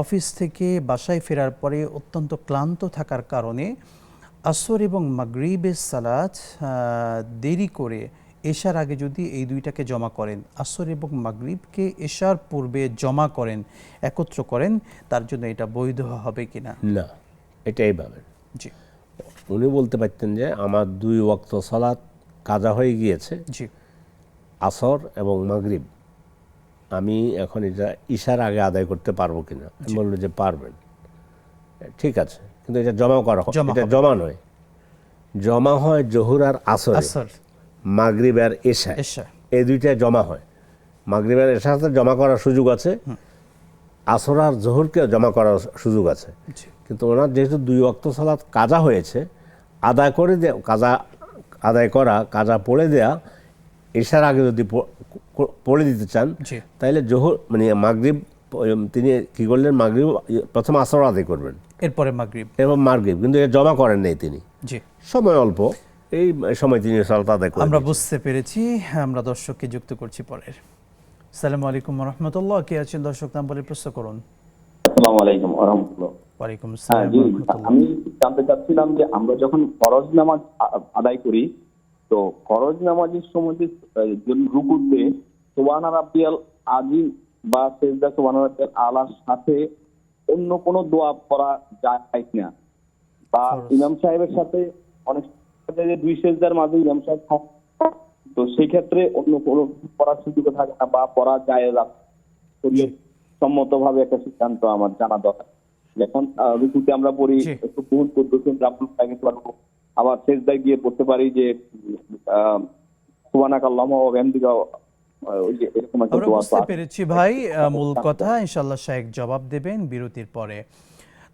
অফিস থেকে বাসায় ফেরার পরে অত্যন্ত ক্লান্ত থাকার কারণে আসর এবং মাগরিবের সালাত দেরি করে এশার আগে যদি এই দুইটাকে জমা করেন, আসর এবং মাগরিবকে এশার পূর্বে জমা করেন, একত্র করেন, তার জন্য এটা বৈধ হবে কিনা? না, এটাই ভাবেন। জি। উনি বলতে পারতেন যে আমার 2 ওয়াক্ত সালাত কাজা হয়ে গিয়েছে, জি, আসর এবং মাগরিব, আমি এখন এটা ইশার আগে আদায় করতে পারবো কিনা? আমি বললো যে পারবেন, ঠিক আছে, কিন্তু এটা জমা করা, এটা জমা নয়, জমা হয় জোহর আর আসর, মাগরিব আর এশা, এই দুইটা জমা হয়। মাগরিব আর এশার সাথে জমা করার সুযোগ আছে, আসর আর জোহরকে জমা করার সুযোগ আছে। কিন্তু ওনার যেহেতু 2 ওয়াক্ত সালাত কাজা হয়েছে, আদায় করে দেয়া, আদায় করা, কাজা পড়ে দেয়া, এশার আগে যদি পড়ে দিতে চান, তাহলে জোহর মানে মাগরিব তিনি কি করলেন, মাগরিব প্রথম আসর আদায় করবেন, এরপরে মাগরিব, এবং মাগরিব, কিন্তু এটা জমা করেন নাই তিনি, সময় অল্প, এই সময় তিনি সালাত আদায় করেন। আমরা বুঝতে পেরেছি। আমরা দর্শককে যুক্ত করছি পরের। আসসালামু আলাইকুম ওয়া রাহমাতুল্লাহ। কে আছেন দর্শক, নাম বলে প্রশ্ন করুন। আসসালামু আলাইকুম ওয়া রাহমাতুল্লাহ। ওয়ালাইকুম আসসালাম ওয়া রাহমাতুল্লাহ। আমি জানতে চাচ্ছিলাম যে আমরা যখন ফরজ নামাজ আদায় করি, তো ফরজ নামাজের সময় যে রুকুতে সুবহান রাব্বিয়াল আযীম বা সিজদা সুবহান রাব্বিয়াল আলার সাথে অন্য কোনো দোয়া পড়া যায় কিনা, বা ইমাম সাহেবের সাথে অনেক যে 2 সিজদার মাঝে ইমাম সাহেব থাকে, তো সেই ক্ষেত্রে অন্য কোনো পড়ার সুযোগ থাকে না বা পড়া যায় না, সম্মতভাবে একটা সিদ্ধান্ত আমার জানা দরকার। এখন রুকুতে আমরা পড়ি একটু বহুল পদ্ধতি রাব্বুল আলামিন পারবো, আবার সিজদায় গিয়ে পড়তে পারি যে সুবহানাকাল্লাহু ওয়া বিহামদিকা, ওই যে এরকম একটা আমরা দোয়া। বুঝতে পেরেছি ভাই, মূল কথা ইনশাআল্লাহ শায়েখ জবাব দেবেন বিরতির পরে।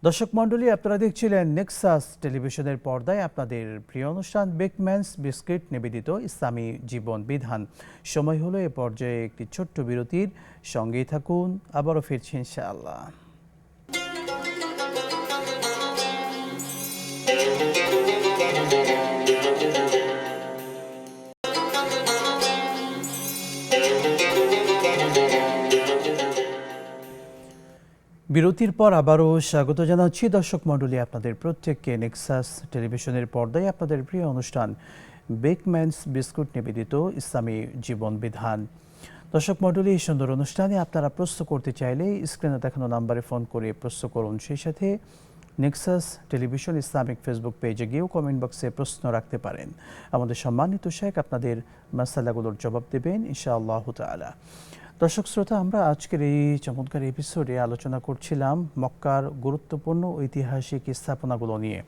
দর্শক মণ্ডলী, আপনারা দেখছিলেন নেক্সাস টেলিভিশনের পর্দায় আপনাদের প্রিয় অনুষ্ঠান বেকম্যানস বিস্কিট নিবেদিত ইসলামী জীবন বিধান। সময় হলো এ পর্যায়ে একটি ছোট্ট বিরতির, সঙ্গেই থাকুন, আবারও ফিরছি ইনশাআল্লাহ। বিরতির পর আবারও স্বাগত জানাচ্ছি দর্শক মণ্ডলী আপনাদের প্রত্যেককে নেক্সাস টেলিভিশনের পর্দায় আপনাদের প্রিয় অনুষ্ঠান বেকম্যানস বিস্কুট নিবেদিত ইসলামী জীবন বিধান। দর্শক মণ্ডলী, এই সুন্দর অনুষ্ঠানে আপনারা প্রশ্ন করতে চাইলে স্ক্রিনে দেখানো নাম্বারে ফোন করে প্রশ্ন করুন। সেই সাথে নেক্সাস টেলিভিশন ইসলামিক ফেসবুক পেজে গিয়েও কমেন্ট বক্সে প্রশ্ন রাখতে পারেন। আমাদের সম্মানিত শায়েখ আপনাদের মাসালাগুলোর জবাব দেবেন ইনশাআল্লাহ তাআলা। দর্শক শ্রোতা, আমরা আজকের এই চমৎকার এপিসোডে আলোচনা করছিলাম মক্কার গুরুত্বপূর্ণ ঐতিহাসিক স্থাপনাগুলো নিয়ে।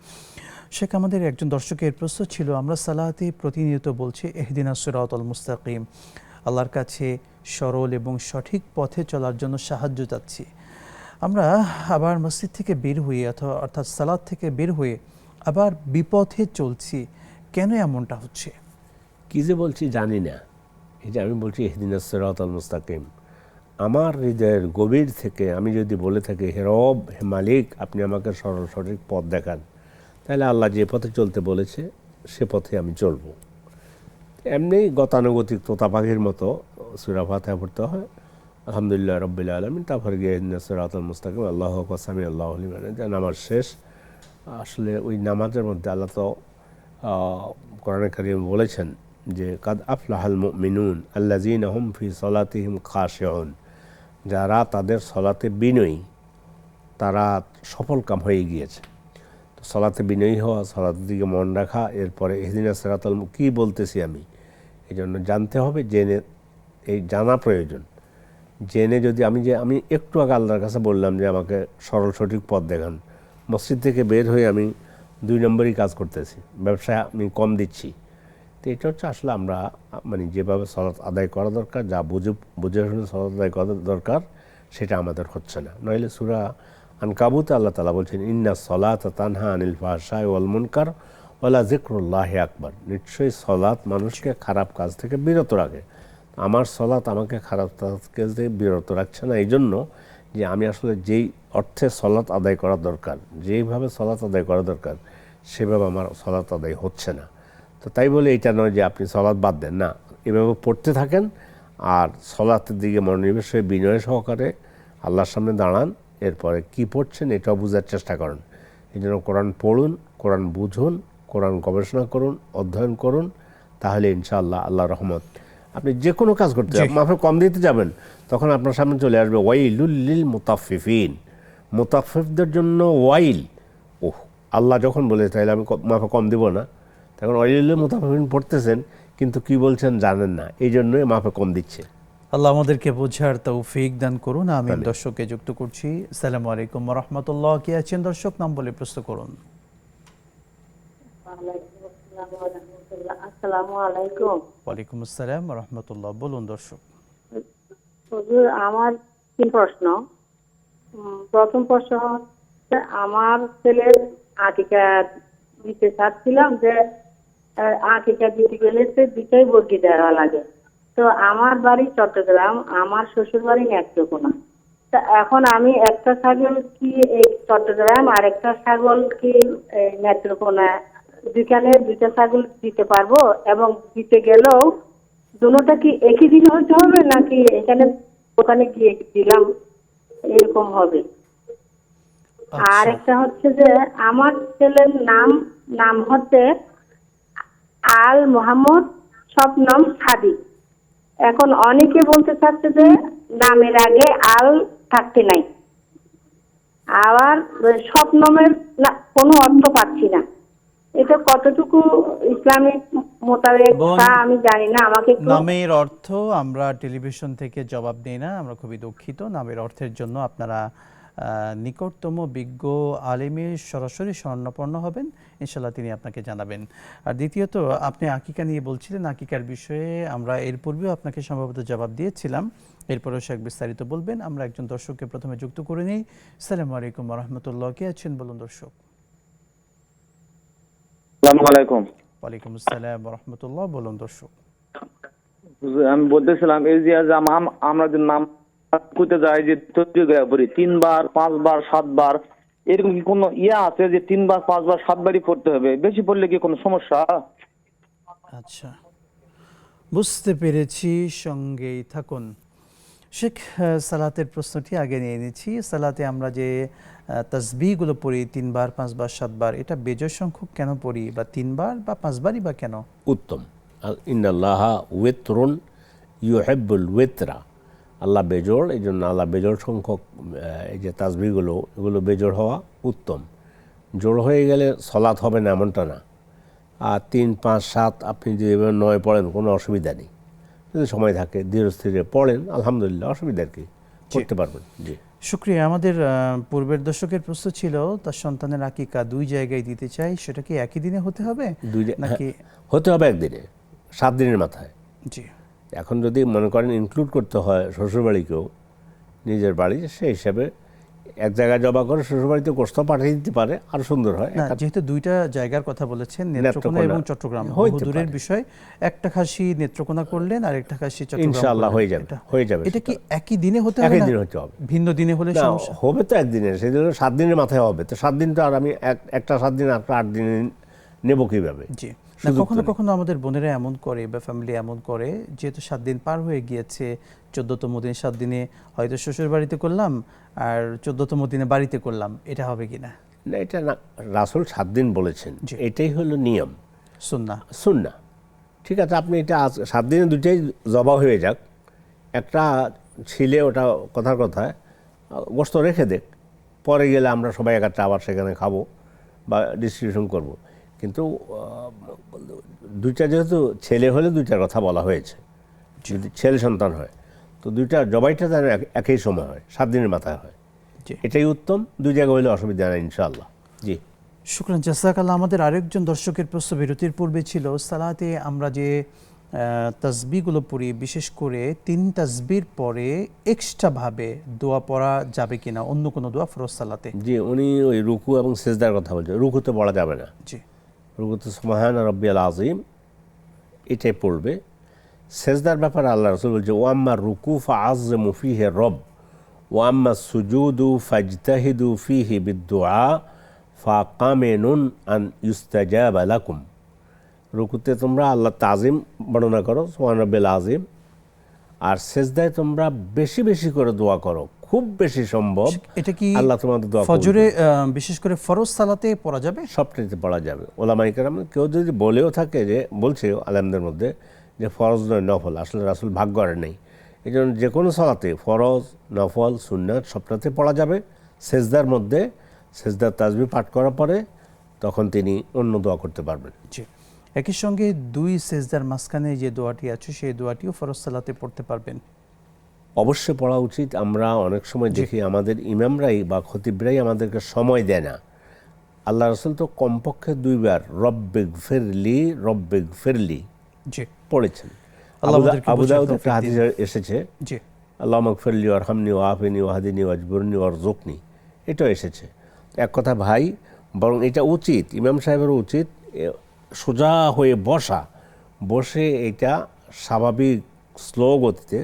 শেখ, আমাদের একজন দর্শকের প্রশ্ন ছিল, আমরা সালাতে প্রতিনিয়ত বলছি ইহদিনাস সিরাতাল মুস্তাকিম, আল্লাহর কাছে সরল এবং সঠিক পথে চলার জন্য সাহায্য চাচ্ছি। আমরা আবার মসজিদ থেকে বের হয়ে অর্থাৎ সালাত থেকে বের হয়ে আবার বিপথে চলছি, কেন এমনটা হচ্ছে? কি যে বলছি জানি না, এই যে আমি বলছি ইহদিনাস সিরাতাল মুস্তাকিম, আমার হৃদয়ের গভীর থেকে আমি যদি বলে থাকি হে রব, হে মালিক, আপনি আমাকে সরল সঠিক পথ দেখান, তাহলে আল্লাহ যে পথে চলতে বলেছে সে পথে আমি চলব। এমনি গতানুগতিক তোতা পাখির মতো সূরা ফাতিহা পড়তে হয়, আলহামদুলিল্লাহ রাব্বিল আলামিন, তারপরে গিয়ে ইহদিনাস সিরাতাল মুস্তাকিম, আল্লাহু আকবার, সামি আল্লাহু লিমান হামিদা, নামাজ শেষ। আসলে ওই নামাজের মধ্যে আল্লাহ তো কোরআনে কারিমে বলেছেন যে কাদ আফলাহাল মুমিনুন আল্লাযীনা হুম ফি সলাতিহিম খাশিউন, যারা তাদের সলাতে বিনয়ী তারা সফলকাম হয়ে গিয়েছে। তো সলাতে বিনয়ী হওয়া, সলাতের দিকে মন রাখা, এরপরে ইহদিনাস সিরাতাল কী বলতেছি আমি, এই জন্য জানতে হবে, জেনে, এই জানা প্রয়োজন। জেনে যদি আমি একটু আগে আল্লাহর কাছে বললাম যে আমাকে সরল সঠিক পথ দেখান, মসজিদ থেকে বের হয়ে আমি 2 নম্বরই কাজ করতেছি, ব্যবসায় আমি কম দিচ্ছি। তো এটা হচ্ছে আসলে আমরা মানে যেভাবে সলাত আদায় করা দরকার, যা বুঝে শুনে সলাত আদায় করা দরকার, সেটা আমাদের হচ্ছে না। নইলে সূরা আনকাবুতে আল্লাহ তাআলা বলছেন ইন্না সলাতা তানহা আনিল ফাহশাই ওয়াল মুনকার ওয়ালা যিকরুল্লাহি আকবার, নিশ্চয়ই সলাত মানুষকে খারাপ কাজ থেকে বিরত রাখে। আমার সলাত আমাকে খারাপ কাজ থেকে বিরত রাখছে না, এই জন্য যে আমি আসলে যেই অর্থে সলাত আদায় করা দরকার, যেইভাবে সলাত আদায় করা দরকার, সেভাবে আমার সলাত আদায় হচ্ছে না। তো তাই বলে এটা নয় যে আপনি সলাত বাদ দেন, না, এভাবে পড়তে থাকেন আর সলাতের দিকে মনোনিবেশ হয়ে বিনয় সহকারে আল্লাহর সামনে দাঁড়ান, এরপরে কি পড়ছেন এটাও বোঝার চেষ্টা করেন। এই জন্য কোরআন পড়ুন, কোরআন বুঝুন, কোরআন গবেষণা করুন, অধ্যয়ন করুন, তাহলে ইনশাআল্লাহ আল্লাহর রহমত। আপনি যে কোনো কাজ করতে মাফে কম দিতে যাবেন, তখন আপনার সামনে চলে আসবে ওয়াইলুল লিল মুতাফফিফিন, মুতাফফিফদের জন্য ওয়াইল। ওহ, আল্লাহ যখন বলে তাহলে আমি মাফে কম দিব না, তখন ওয়াইলুল লিল মুতাফফিফিন পড়তেছেন কিন্তু কি বলছেন জানেন না, এই জন্যই মাফে কম দিচ্ছে। আল্লাহ আমাদেরকে বোঝার তৌফিক দান করুন, আমিন। দর্শককে যুক্ত করছি। আসসালামু আলাইকুম ওয়া রাহমাতুল্লাহ। কে আছেন দর্শক, নাম বলে প্রশ্ন করুন। আসসালামু আলাইকুম। ওয়ালাইকুম আসসালাম ওয়া রাহমাতুল্লাহ। বলুন দর্শক। হুজুর, আমার 3 প্রশ্ন। প্রথম প্রশ্ন হচ্ছে, আমার ছেলের আকিকা দিতে চাচ্ছিলাম, যে আকিকা দিতে গেলে 2টাই বর্গি দেওয়া লাগে। তো আমার বাড়ি চট্টগ্রাম, আমার শ্বশুর বাড়ি নেত্রকোনা। তা এখন আমি একটা ছাগল কি এই চট্টগ্রাম আর একটা ছাগল কি নেত্রকোনা, দুইখানে 2টা ছাগল দিতে পারবো? এবং দিতে গেলেও দুটোটা কি একই দিন হতে হবে নাকি এখানে ওখানে গিয়ে দিলাম এরকম হবে? আর একটা হচ্ছে যে আমার ছেলের নাম হচ্ছে আল মোহাম্মদ, সব নাম সাদিক। এখন অনেকে বলতে চাচ্ছে যে নামের আগে আল থাকতে নাই, আবার সব নামের কোনো অর্থ পাচ্ছি না। এটা কতটুকু ইসলামিক মোতাবেক তা আমি জানি না। আমাকে নামের অর্থ আমরা টেলিভিশন থেকে জবাব দিই না, আমরা খুবই দুঃখিত। নামের অর্থের জন্য আপনারা নিকটতম বিজ্ঞ আলেমের সরাসরি শরণাপন্ন হবেন, ইনশাআল্লাহ তিনি আপনাকে জানাবেন। আর দ্বিতীয়ত, আপনি আকিকা নিয়ে বলছিলেন, আকিকার বিষয়ে আমরা এর পূর্বেও আপনাকে সম্ভবত জবাব দিয়েছিলাম, এরপরেও শেখ বিস্তারিত বলবেন। আমরা একজন দর্শককে প্রথমে যুক্ত করে নিই। আসসালামু আলাইকুম ওয়া রাহমাতুল্লাহ। কে আছেন বলুন দর্শক। আসসালামু আলাইকুম। ওয়ালাইকুম আসসালাম ওয়া রাহমাতুল্লাহ। বলুন দর্শক। আমি বলতেছিলাম এই যে আমরা যে নাম করতে যাই, যে 3 বার 5 বার 7 বার এরকম কি কোনো আছে যে 3 বার 5 বার 7 বারই পড়তে হবে? বেশি পড়লে কি কোনো সমস্যা? আচ্ছা, বুঝতে পেরেছি, সঙ্গেই থাকুন। শেখ, সালাতের প্রশ্নটি আগে নিয়ে নিচ্ছি। সালাতে আমরা যে তাসবিহগুলো পড়ি 3 বার 5 বার 7 বার, এটা বেজোড় সংখ্যক কেন পড়ি, বা 3 বার বা 5 বারই বা কেন? উত্তম, ইন্নাল্লাহা ওয়েতরুন ইউহিব্বুল ওয়েতরা, আল্লাহ বেজোড়, এই জন্য আল্লাহ বেজোড় সংখ্যক এই যে তাসবিহগুলো, এগুলো বেজোড় হওয়া উত্তম। জোড় হয়ে গেলে সলাৎ হবে না এমনটা না। আর 3 5 7 আপনি যদি 9 পড়েন কোনো অসুবিধা নেই, যদি সময় থাকে ধীরে স্থিরে পড়েন, আলহামদুলিল্লাহ, অসুবিধার কি, পড়তে পারবেন। জি, শুকরিয়া। আমাদের পূর্বের দর্শকের প্রশ্ন ছিল, তার সন্তানের আকিকা 2 জায়গায় দিতে চাই, সেটা কি একই দিনে হতে হবে নাকি? হতে হবে একদিনে, 7 দিনের মাথায়। জি, এখন যদি মনে করেন ইনক্লুড করতে হয় শ্বশুরবাড়িকেও, নিজের বাড়ি, সেই হিসাবে এক জায়গায় জবা করে শ্বশুরবাড়িতে গোশত পাঠিয়ে দিতে পারে, আরো সুন্দর হয়। না, যেহেতু 2টা জায়গার কথা বলেছেন, নেত্রকোনা এবং চট্টগ্রাম, দূরের বিষয়, একটা খাসি নেত্রকোনা করলেন আর একটা খাসি চট্টগ্রাম, ইনশাআল্লাহ হয়ে যাবে, হয়ে যাবে। এটা কি একই দিনে হতে হবে? একই দিনে হতে হবে, ভিন্ন দিনে হলে সমস্যা হবে। তো একদিনে, সেই জন্য 7 দিনের মাথায় হবে। তো 7 দিন তো আর আমি একটা 7 দিন একটা 8 দিন নেব কিভাবে? জি, না, সুযোগ তো কখনো নেই। কখনো আমাদের বোনেরা এমন করে বা ফ্যামিলি এমন করে, যেহেতু 7 দিন পার হয়ে গিয়েছে, 14তম দিন 7 দিনে হয়তো শ্বশুর বাড়িতে করলাম আর 14তম দিনে বাড়িতে করলাম, এটা হবে কিনা? না, এটা না, রাসূল 7 দিন বলেছেন, জি। এটাই হলো নিয়ম, সুন্নাহ। সুন্নাহ। ঠিক আছে, আপনি এটা 7 দিনে দুইটাই জবা হয়ে যাক, একটা ছিলে ওটা কথার কথায় গোস্ত রেখে দেখ, পরে গেলে আমরা সবাই একটা আবার সেখানে খাবো বা ডিস্ট্রিবিউশন করব। কিন্তু দুইটা, যেহেতু ছেলে হলে দুইটার কথা বলা হয়েছে, যদি ছেলে সন্তান হয় তো দুইটা জবাইটা যেন একই সময় হয়, 7 দিনের মাথায় হয়, জি, এটাই উত্তম। দুই জায়গায় হলে অসুবিধা নেই ইনশাআল্লাহ। জি, শুকরান, জাযাকাল্লাহ। আমাদের আরেকজন দর্শকের প্রশ্ন বিরতির পূর্বে ছিল, সালাতে আমরা যে তাসবিহগুলো পড়ি, বিশেষ করে 3 তাসবির পরে এক্সট্রা ভাবে দোয়া পড়া যাবে কিনা, অন্য কোনো দোয়া ফরজ সালাতে? জি, উনি ওই রুকু এবং সেজদার কথা বলছেন। রুকুতে পড়া যাবে না, জি, রুকুতে সুবহানা রাব্বিয়াল আযীম এটাই পড়বে। সেজদার ব্যাপারে আল্লাহ রাসূল বলছে, ওয়াম্মা রুকু ফাআযযিমু ফীহি রব ওয়াম্মা সুজুদু ফাজতাহিদু ফীহি বিদ্দুআ ফাকামিনুন আন ইউস্তাজাবা লাকুম। রুকুতে তোমরা আল্লাহ তাজিম বর্ণনা করো, সুবহানা রাব্বিল আযীম, আর সেজদায় তোমরা বেশি বেশি করে দোয়া করো, খুব বেশি সম্ভব এটা কি আল্লাহ তোমাদের দোয়া কবুল ফজরে করবে। বিশেষ করে ফরজ সালাতে পড়া যাবে? সবটাতে পড়া যাবে। ওলামায়ে কেরাম কেউ যদি বলেও থাকে, যে বলছে আলেমদের মধ্যে যে ফরজ নয় নফল, আসলে রাসূল ভাগ করে নেই। এই জন্য যে কোনো সালাতে ফরজ, নফল, সুন্নাত সবটাতে পড়া যাবে। সেজদার মধ্যে সেজদার তাসবিহ পাঠ করার পরে তখন তিনি অন্য দোয়া করতে পারবেন। জি, একই সঙ্গে 2 সেজদার মাঝখানে যে দোয়াটি আছে সেই দোয়াটিও ফরজ সালাতে পড়তে পারবেন? অবশ্যই পড়া উচিত। আমরা অনেক সময় দেখি আমাদের ইমামরাই বা খতিবরাই আমাদেরকে সময় দেয় না। আল্লাহ রাসূল তো কমপক্ষে 2 বার রব্বিগফিরলি রব্বিগফিরলি জি, পড়েছেন। আল্লাহ আমাদেরকে আবু বোঝার দাউদে তৌফিক একটা হাদিস দিন। এসেছে, জি, আল্লাহুম্মা গফিরলি ওয়ারহামনি ওয়াআফিনি ওয়াহদিনি ওয়াজবুরনি ওয়ারযুকনি, এটাও এসেছে। এক কথা ভাই, বরং এটা উচিত, ইমাম সাহেবেরও উচিত সোজা হয়ে বসে এটা স্বাভাবিক স্লো গতিতে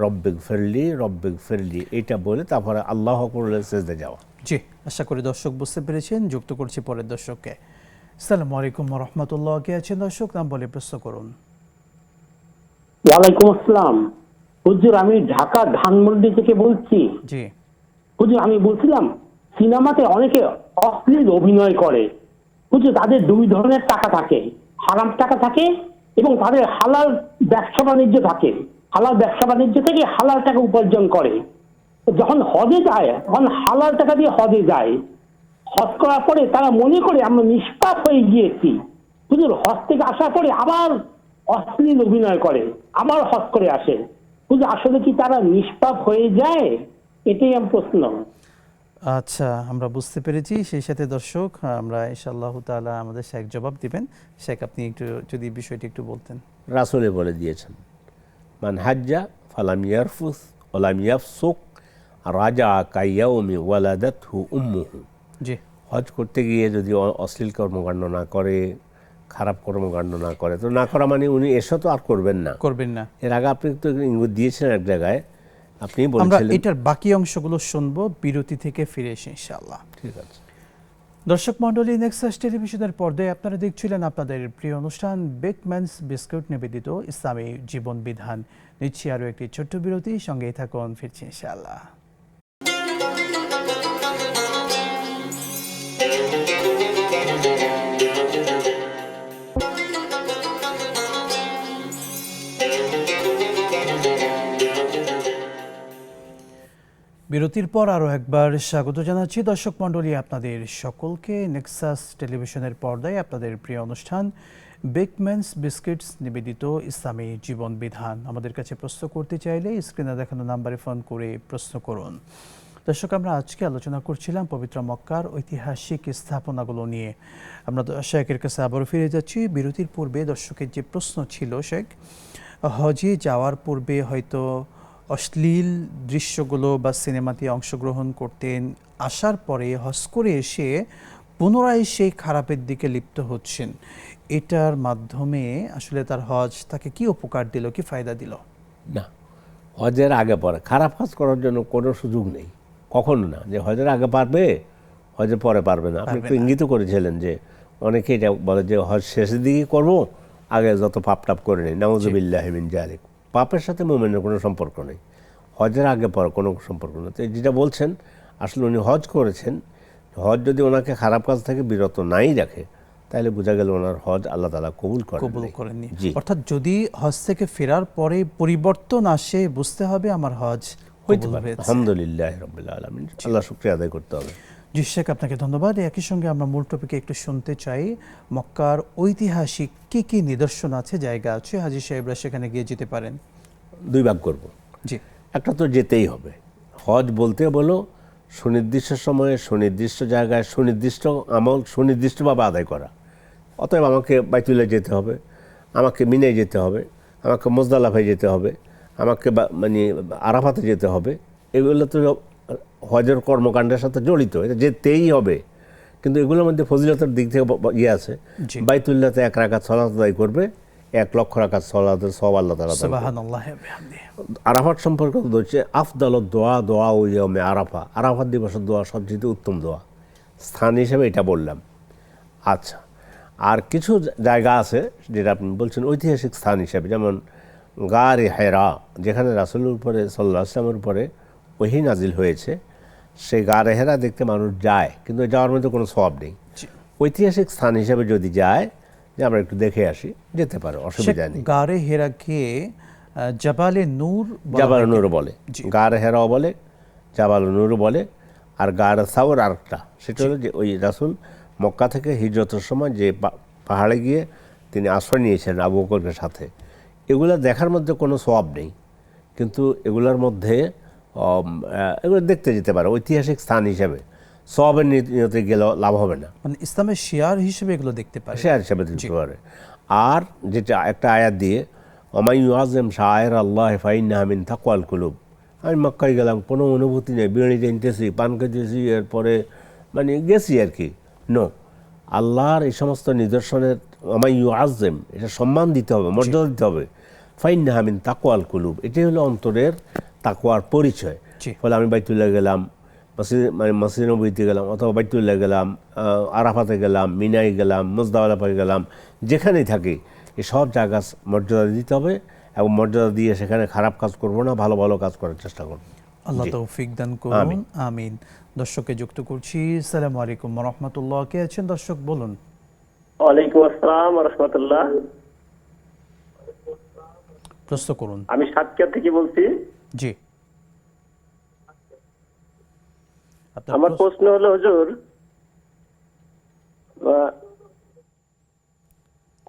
রব্বিগফিরলি এটা বলে তারপরে আল্লাহু আকবার বলে সেজদা যাওয়া। জি, আশা করি দর্শক বুঝতে পেরেছেন। যুক্ত করছি পরের দর্শককে। আসসালামু আলাইকুম ওয়া রাহমাতুল্লাহ। কে আছেন দর্শক? নাম বলে প্রশ্ন করুন। ওয়ালাইকুম আসসালাম। হুজুর, আমি ঢাকা ধানমন্ডি থেকে বলছি। জি, হুজুর, আমি বলছিলাম সিনেমাতে অনেকে অশ্লীল অভিনয় করে। হুজুর, তাদের 2 ধরনের টাকা থাকে, হারাম টাকা থাকে এবং তাদের হালাল ব্যবসা বাণিজ্য থাকে। হালাল ব্যবসা বাণিজ্য থেকে হালাল টাকা উপার্জন করে। যখন হজে যায়, তখন হালাল টাকা দিয়ে হজে যায়। হজ করার পরে তারা মনে করে আমরা নিষ্পাপ হয়ে গিয়েছি। হুজুর, হজ থেকে আসার পরে আবার অশ্লীল অভিনয় করে, আবার হজ করে আসে। হুজুর, আসলে কি তারা নিষ্পাপ হয়ে যায়? এটাই আমার প্রশ্ন। আচ্ছা, আমরা বুঝতে পেরেছি। সেই সাথে দর্শক, আমরা ইনশাআল্লাহ তাআলা আমাদের শেখ জবাব দিবেন। শেখ, আপনি একটু যদি বিষয়টি একটু বলতেন। রাসূলে বলে দিয়েছেন, মান হাজ্জা ফালাম ইয়ারফুস ওয়ালাম ইয়াফসুক রাজা কায়াউমি ওয়ালাদাতহু উম্মুহু। জি, হজ করতে গিয়ে যদি অশ্লীল কর্মকাণ্ড না করে, খারাপ কর্মকাণ্ড না করে, তো না করা মানে উনি এসে তো আর করবেন না। করবেন না। এর আগে আপনি তো ইঙ্গিত দিয়েছিলেন এক জায়গায়, আপনি আমরা বলেছিলেন। এটার বাকি অংশগুলো শুনবো বিরতি থেকে ফিরে এসে ইনশাআল্লাহ। ঠিক আছে। দর্শক মণ্ডলী, নেক্সাস টেলিভিশনের পর্দায় আপনারা দেখছিলেন আপনাদের প্রিয় অনুষ্ঠান বেকম্যানস বিস্কুট নিবেদিত ইসলামী জীবন বিধান। নিচ্ছি আরও একটি ছোট্ট বিরতি, সঙ্গেই থাকুন, ফিরছি ইনশাআল্লাহ। বিরতির পর আরও একবার স্বাগত জানাচ্ছি দর্শক মণ্ডলী আপনাদের সকলকে নেক্সাস টেলিভিশনের পর্দায় আপনাদের প্রিয় অনুষ্ঠান বেকম্যানস বিস্কিটস নিবেদিত ইসলামী জীবন বিধান। আমাদের কাছে প্রশ্ন করতে চাইলে স্ক্রিনে দেখানো নাম্বারে ফোন করে প্রশ্ন করুন। দর্শক, আমরা আজকে আলোচনা করছিলাম পবিত্র মক্কার ঐতিহাসিক স্থাপনাগুলো নিয়ে। আমরা শেখের কাছে আবারও ফিরে যাচ্ছি। বিরতির পূর্বে দর্শকের যে প্রশ্ন ছিল, শেখ, হজে যাওয়ার পূর্বে হয়তো অশ্লীল দৃশ্যগুলো বা সিনেমাতে অংশগ্রহণ করতেন, আসার পরে হজ করে এসে পুনরায় সেই খারাপের দিকে লিপ্ত হচ্ছেন। এটার মাধ্যমে আসলে তার হজ তাকে কি উপকার দিল, কি ফায়দা দিল? না, হজের আগে পরে খারাপ কাজ করার জন্য কোনো সুযোগ নেই, কখনো না। যে হজের আগে পারবে, হজের পরে পারবে না। আপনি একটু ইঙ্গিত করেছিলেন যে অনেকে এটা বলে যে হজ শেষের দিকে করব, আগে যত পাপ টাপ করে নেই, নাউযুবিল্লাহি মিন যালিক। পাপের সাথে মুমিনের কোনো সম্পর্ক নেই, হজের আগে পর কোনো সম্পর্ক নেই। তো যেটা বলছেন আসলে উনি হজ করেছেন, হজ যদি ওনাকে খারাপ কাজ থেকে বিরত নাই রাখে তাহলে বোঝা গেল ওনার হজ আল্লাহ তাআলা কবুল করেননি। জি, অর্থাৎ যদি হজ থেকে ফেরার পরে পরিবর্তন আসে, বুঝতে হবে আমার হজ হইতে কবুল পারে। হয়েছে। আলহামদুলিল্লাহ রাব্বিল আলামিন, আল্লাহ শুকরিয়া আদায় করতে হবে। জি শেখ, আপনাকে ধন্যবাদ। একই সঙ্গে আমরা মূল টপিকে একটু শুনতে চাই, মক্কার ঐতিহাসিক কি কি নিদর্শন আছে, জায়গা আছে, হাজী সাহেবরা সেখানে গিয়ে যেতে পারেন? দুই ভাগ করব। জি, একটা তো যেতেই হবে। হজ বলতে বলো সুনির্দিষ্ট সময়ে সুনির্দিষ্ট জায়গায় সুনির্দিষ্ট আমল সুনির্দিষ্টভাবে আদায় করা। অতএব আমাকে বাইতুল্লাহ যেতে হবে, আমাকে মিনায় যেতে হবে, আমাকে মুজদালিফায় যেতে হবে, আমাকে মানে আরাফাতে যেতে হবে। এগুলো তো হজের কর্মকাণ্ডের সাথে জড়িত, এটা যেতেই হবে। কিন্তু এগুলোর মধ্যে ফজিলতের দিক থেকে ইয়ে আছে। বাইতুল্লাহতে 1 রাকাত সালাত আদায় করবে, 1 লক্ষ রাকাত সালাতের সওয়াব আল্লাহ তাআলা দান করবেন। সুবহানাল্লাহ ওয়া বিহামদিহি। আরাফাত সম্পর্কে হচ্ছে আফদালুদ দোয়া ও ইয়াউমে আরাফা, আরাফাত দিবসের দোয়া সবচেয়ে উত্তম দোয়া, স্থান হিসেবে এটা বললাম। আচ্ছা, আর কিছু জায়গা আছে যেটা আপনি বলছেন ঐতিহাসিক স্থান হিসেবে, যেমন গারে হেরা, যেখানে রাসূলের উপরে সাল্লাল্লাহু আলাইহি ওয়াসাল্লামের উপরে ওহী নাজিল হয়েছে, সেই গারে হেরা দেখতে মানুষ যায়, কিন্তু যাওয়ার মধ্যে কোনো সওয়াব নেই। ঐতিহাসিক স্থান হিসেবে যদি যায় যে আমরা একটু দেখে আসি, যেতে পারে, অসুবিধা নেই। গারে হেরাকে জাবালে নূর জাবাল নূর বলে, গারে হেরাও বলে, জাবাল নূর বলে। আর গারে সাওর আরেকটা, সেটা হলো যে ওই রাসূল মক্কা থেকে হিজরতের সময় যে পাহাড়ে গিয়ে তিনি আশ্রয় নিয়েছেন আবু বকরের সাথে, এগুলো দেখার মধ্যে কোনো সওয়াব নেই, কিন্তু এগুলোর মধ্যে এগুলো দেখতে যেতে পারে ঐতিহাসিক স্থান হিসেবে। সওয়াবের নিয়তে গেলেও লাভ হবে না, মানে ইসলামের শিয়ার হিসেবে এগুলো দেখতে পারে, শেয়ার হিসেবে দিতে পারে। আর যেটা একটা আয়াত দিয়ে ওমাই ইউআযিম শাআইর আল্লাহ ফাইন্নাহা মিন তাকওয়াল কুলুব, আমি মক্কায় গেলাম, কোনো অনুভূতি নেই, বিড়ি টানতেছি, পান খেতেছি, এরপরে মানে গেছি আর কি। নো, আল্লাহর এই সমস্ত নিদর্শনের ওমাই ইউআযিম, এটা সম্মান দিতে হবে, মর্যাদা দিতে হবে। ফাইন্নাহা মিন তাকওয়াল কুলুব, এটাই হলো অন্তরের তাকওয়ার পরিচয়। ফলে আমি বাইতুল্লাহ গেলাম, মসজিদ নববীতে গেলাম, অথবা বাইতুল্লাহ গেলাম, আরাফাতে গেলাম, মিনায় গেলাম, মুজদালিফায় গেলাম, যেখানেই থাকি এই সব জায়গা মর্যাদা দিতে হবে, এবং মর্যাদা দিয়ে সেখানে খারাপ কাজ করব না, ভালো ভালো কাজ করার চেষ্টা করব। আল্লাহ তৌফিক দান করুন, আমিন। দর্শককে যুক্ত করছি। আসসালামু আলাইকুম ওয়া রাহমাতুল্লাহ। কে আছেন দর্শক, বলুন। ওয়ালাইকুম আসসালাম ওয়া রাহমাতুল্লাহ। প্রশ্ন করুন। আমি সাতক্ষীরা থেকে বলছি। জি, আমার প্রশ্ন হলো হুজুর,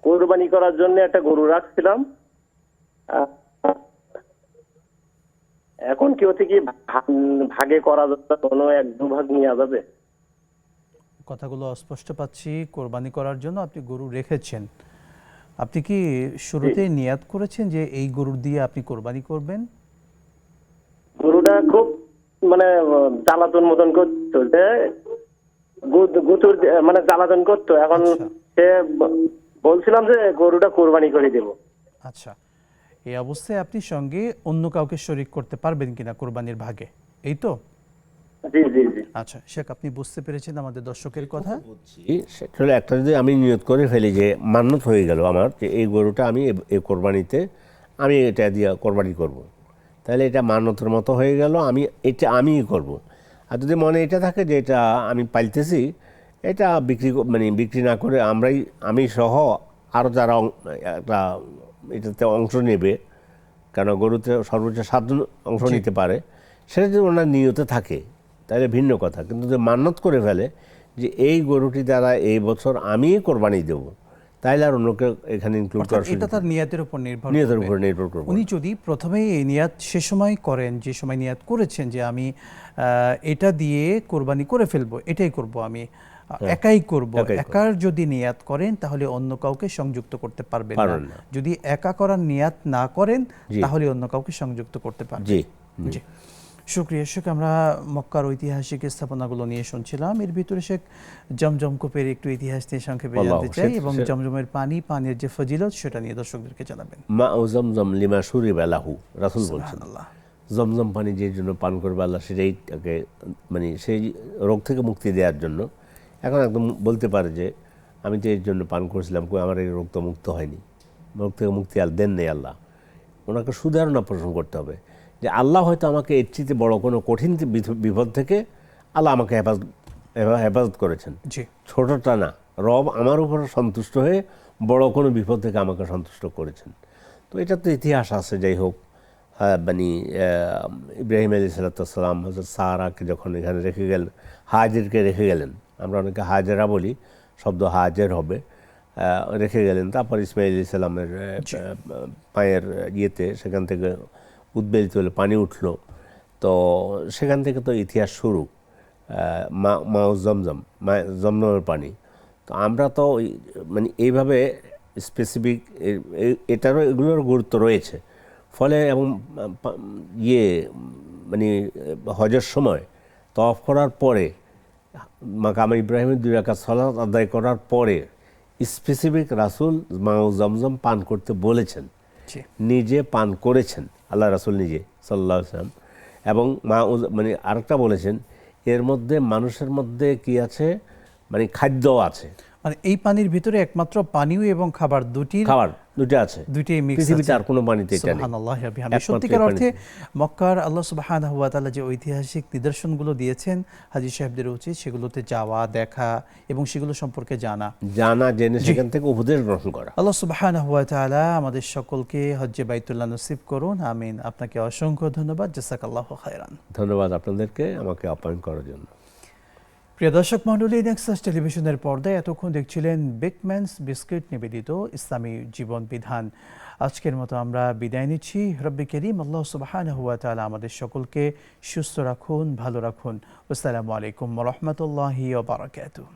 কুরবানি করার জন্য একটা গরু রাখছিলাম, এখন কি ওতে কি ভাগে করা যাবে, কোনো 1-2 ভাগ নেওয়া যাবে? কথাগুলো অস্পষ্ট পাচ্ছি। কোরবানি করার জন্য আপনি গরু রেখেছেন, আপনি কি শুরুতে নিয়াত করেছেন যে এই গরু দিয়ে আপনি কোরবানি করবেন? গরুটা খুব মানে জ্বালাতন মতন করতো, গুতুর মানে জ্বালাতন করতো, এখন সে বলছিলাম যে গরুটা কোরবানি করে দেব। আচ্ছা, এই অবস্থায় আপনি সঙ্গে অন্য কাউকে শরীক করতে পারবেন কিনা কোরবানির ভাগে, এই তো? জি জি জি। আচ্ছা শেখ, আপনি বুঝতে পেরেছেন আমাদের দর্শকের কথা। সেটা একটা যদি আমি নিয়ত করে ফেলি যে মান্যত হয়ে গেল আমার, যে এই গরুটা আমি এই কোরবানিতে আমি এটা দিয়ে কোরবানি করব, তাহলে এটা মান্যতের মতো হয়ে গেল, এটা আমিই করব। আর যদি মনে এটা থাকে যে এটা আমি পাইতেছি, এটা বিক্রি না করে আমি সহ আরও যারা একটা এটাতে অংশ নেবে, কেন গরুতে সর্বোচ্চ 7 জন অংশ নিতে পারে, সেটা যদি ওনার নিয়তে থাকে তাহলে ভিন্ন কথা। কিন্তু যদি মান্যত করে ফেলে যে এই গরুটি দ্বারা এই বছর আমি কোরবানি দেব, তাইলে আর অন্যকে এখানে ইনক্লুড করা, এটা তার নিয়াতের উপর নির্ভর করবে। উনি যদি প্রথমেই এই নিয়াত সে সময় করেন, যে সময় নিয়াত করেছেন যে আমি এটা দিয়ে কোরবানি করে ফেলবো, এটাই করব, আমি একাই করব, একার যদি নিয়াত করেন তাহলে অন্য কাউকে সংযুক্ত করতে পারবেন না। যদি একা করার নিয়াত না করেন তাহলে অন্য কাউকে সংযুক্ত করতে পারবেন। জি জি, শুকরিয়া শেখ। আমরা মক্কার ঐতিহাসিক স্থাপনাগুলো নিয়ে শুনছিলাম, এর ভিতরে শেখ জমজম কূপের একটু ইতিহাস নিয়ে সংক্ষেপে জানতে চাই, এবং জমজমের পানির যে ফজিলত সেটা নিয়ে দর্শকদেরকে জানাবেন। মা ও জমজম লিমা শুরিবা লাহু, রাসূল বলছেন জমজম পানি যে জন্য পান করবে আল্লাহ সেটাই তাকে মানে সেই রোগ থেকে মুক্তি দেওয়ার জন্য। এখন একদম বলতে পারে যে আমি যে এর জন্য পান করেছিলাম, কই আমার এই রোগ তো মুক্ত হয়নি, রোগ থেকে মুক্তি আর দেন নেই আল্লাহ। ওনাকে সুধারণা পোষণ করতে হবে যে আল্লাহ হয়তো আমাকে এর চেয়ে বড় কোনো কঠিন বিপদ থেকে আল্লাহ আমাকে হেফাজত করেছেন, ছোটটা না। রব আমার উপর সন্তুষ্ট হয়ে বড় কোনো বিপদ থেকে আমাকে সন্তুষ্ট করেছেন। তো এটা তো ইতিহাস আছে। যাই হোক, মানে ইব্রাহিম আলাইহিস সালাম হযরত সারাকে যখন এখানে রেখে গেলেন, হাজেরকে রেখে গেলেন, আমরা অনেকে হাজেরা বলি, শব্দ হাজের হবে, রেখে গেলেন। তারপর ইসমাইল আলাইহিস সালামের পায়ের ইয়েতে সেখান থেকে উদ্বেলিত হলে পানি উঠলো। তো সেখান থেকে তো ইতিহাস শুরু, মাউ জমজমের পানি। তো আমরা তো মানে এইভাবে স্পেসিফিক এটারও এগুলোর গুরুত্ব রয়েছে। ফলে এবং মানে হজের সময় তওয়াফ করার পরে মাকাম ইব্রাহিমের 2 রাকাত সালাত আদায় করার পরে স্পেসিফিক রাসূল মাউ জমজম পান করতে বলেছেন, নিজে পান করেছেন আল্লাহ রাসূল নিজে সাল্লাল্লাহু আলাইহি ওয়াসাল্লাম। এবং মানে আরেকটা বলেছেন, এর মধ্যে মানুষের মধ্যে কি আছে, মানে খাদ্য আছে। মানে এই পানির ভিতরে একমাত্র পানীয় এবং খাবার দুটি আছে, দুইটাই মিক্স আছে। পৃথিবীতে আর কোনো পানিতে এটা নেই। সুবহানাল্লাহ ওয়া বিহামদিহি। সত্যিকার অর্থে মক্কার আল্লাহ সুবহানাহু ওয়া তাআলা যে ঐতিহাসিক নিদর্শনগুলো দিয়েছেন, হাজী সাহেবদের উচিত সেগুলোতে যাওয়া, দেখা এবং সেগুলো সম্পর্কে জানা জেনে সেখান থেকে উপদেশ গ্রহণ করা। আল্লাহ সুবহানাহু ওয়া তাআলা আমাদের সকলকে হজ্জে বাইতুল্লাহ নসিব করুন, আমিন। আপনাকে অসংখ্য ধন্যবাদ, জাযাকাল্লাহু খায়রান। ধন্যবাদ আপনাদেরকে আমাকে আপ্যায়ন করার জন্য। প্রিয় দর্শক মণ্ডলী, নেক্সাস টেলিভিশনের পর্দায় এতক্ষণ দেখছিলেন বেকম্যানস বিস্কিট নিবেদিত ইসলামী জীবন বিধান। আজকের মতো আমরা বিদায় নিচ্ছি। রব্বে করিম আল্লাহ সুবহানাহু ওয়া তাআলা আমাদের সকলকে সুস্থ রাখুন, ভালো রাখুন। আসসালামু আলাইকুম ওয়া রাহমাতুল্লাহি ওয়া বারাকাতুহু।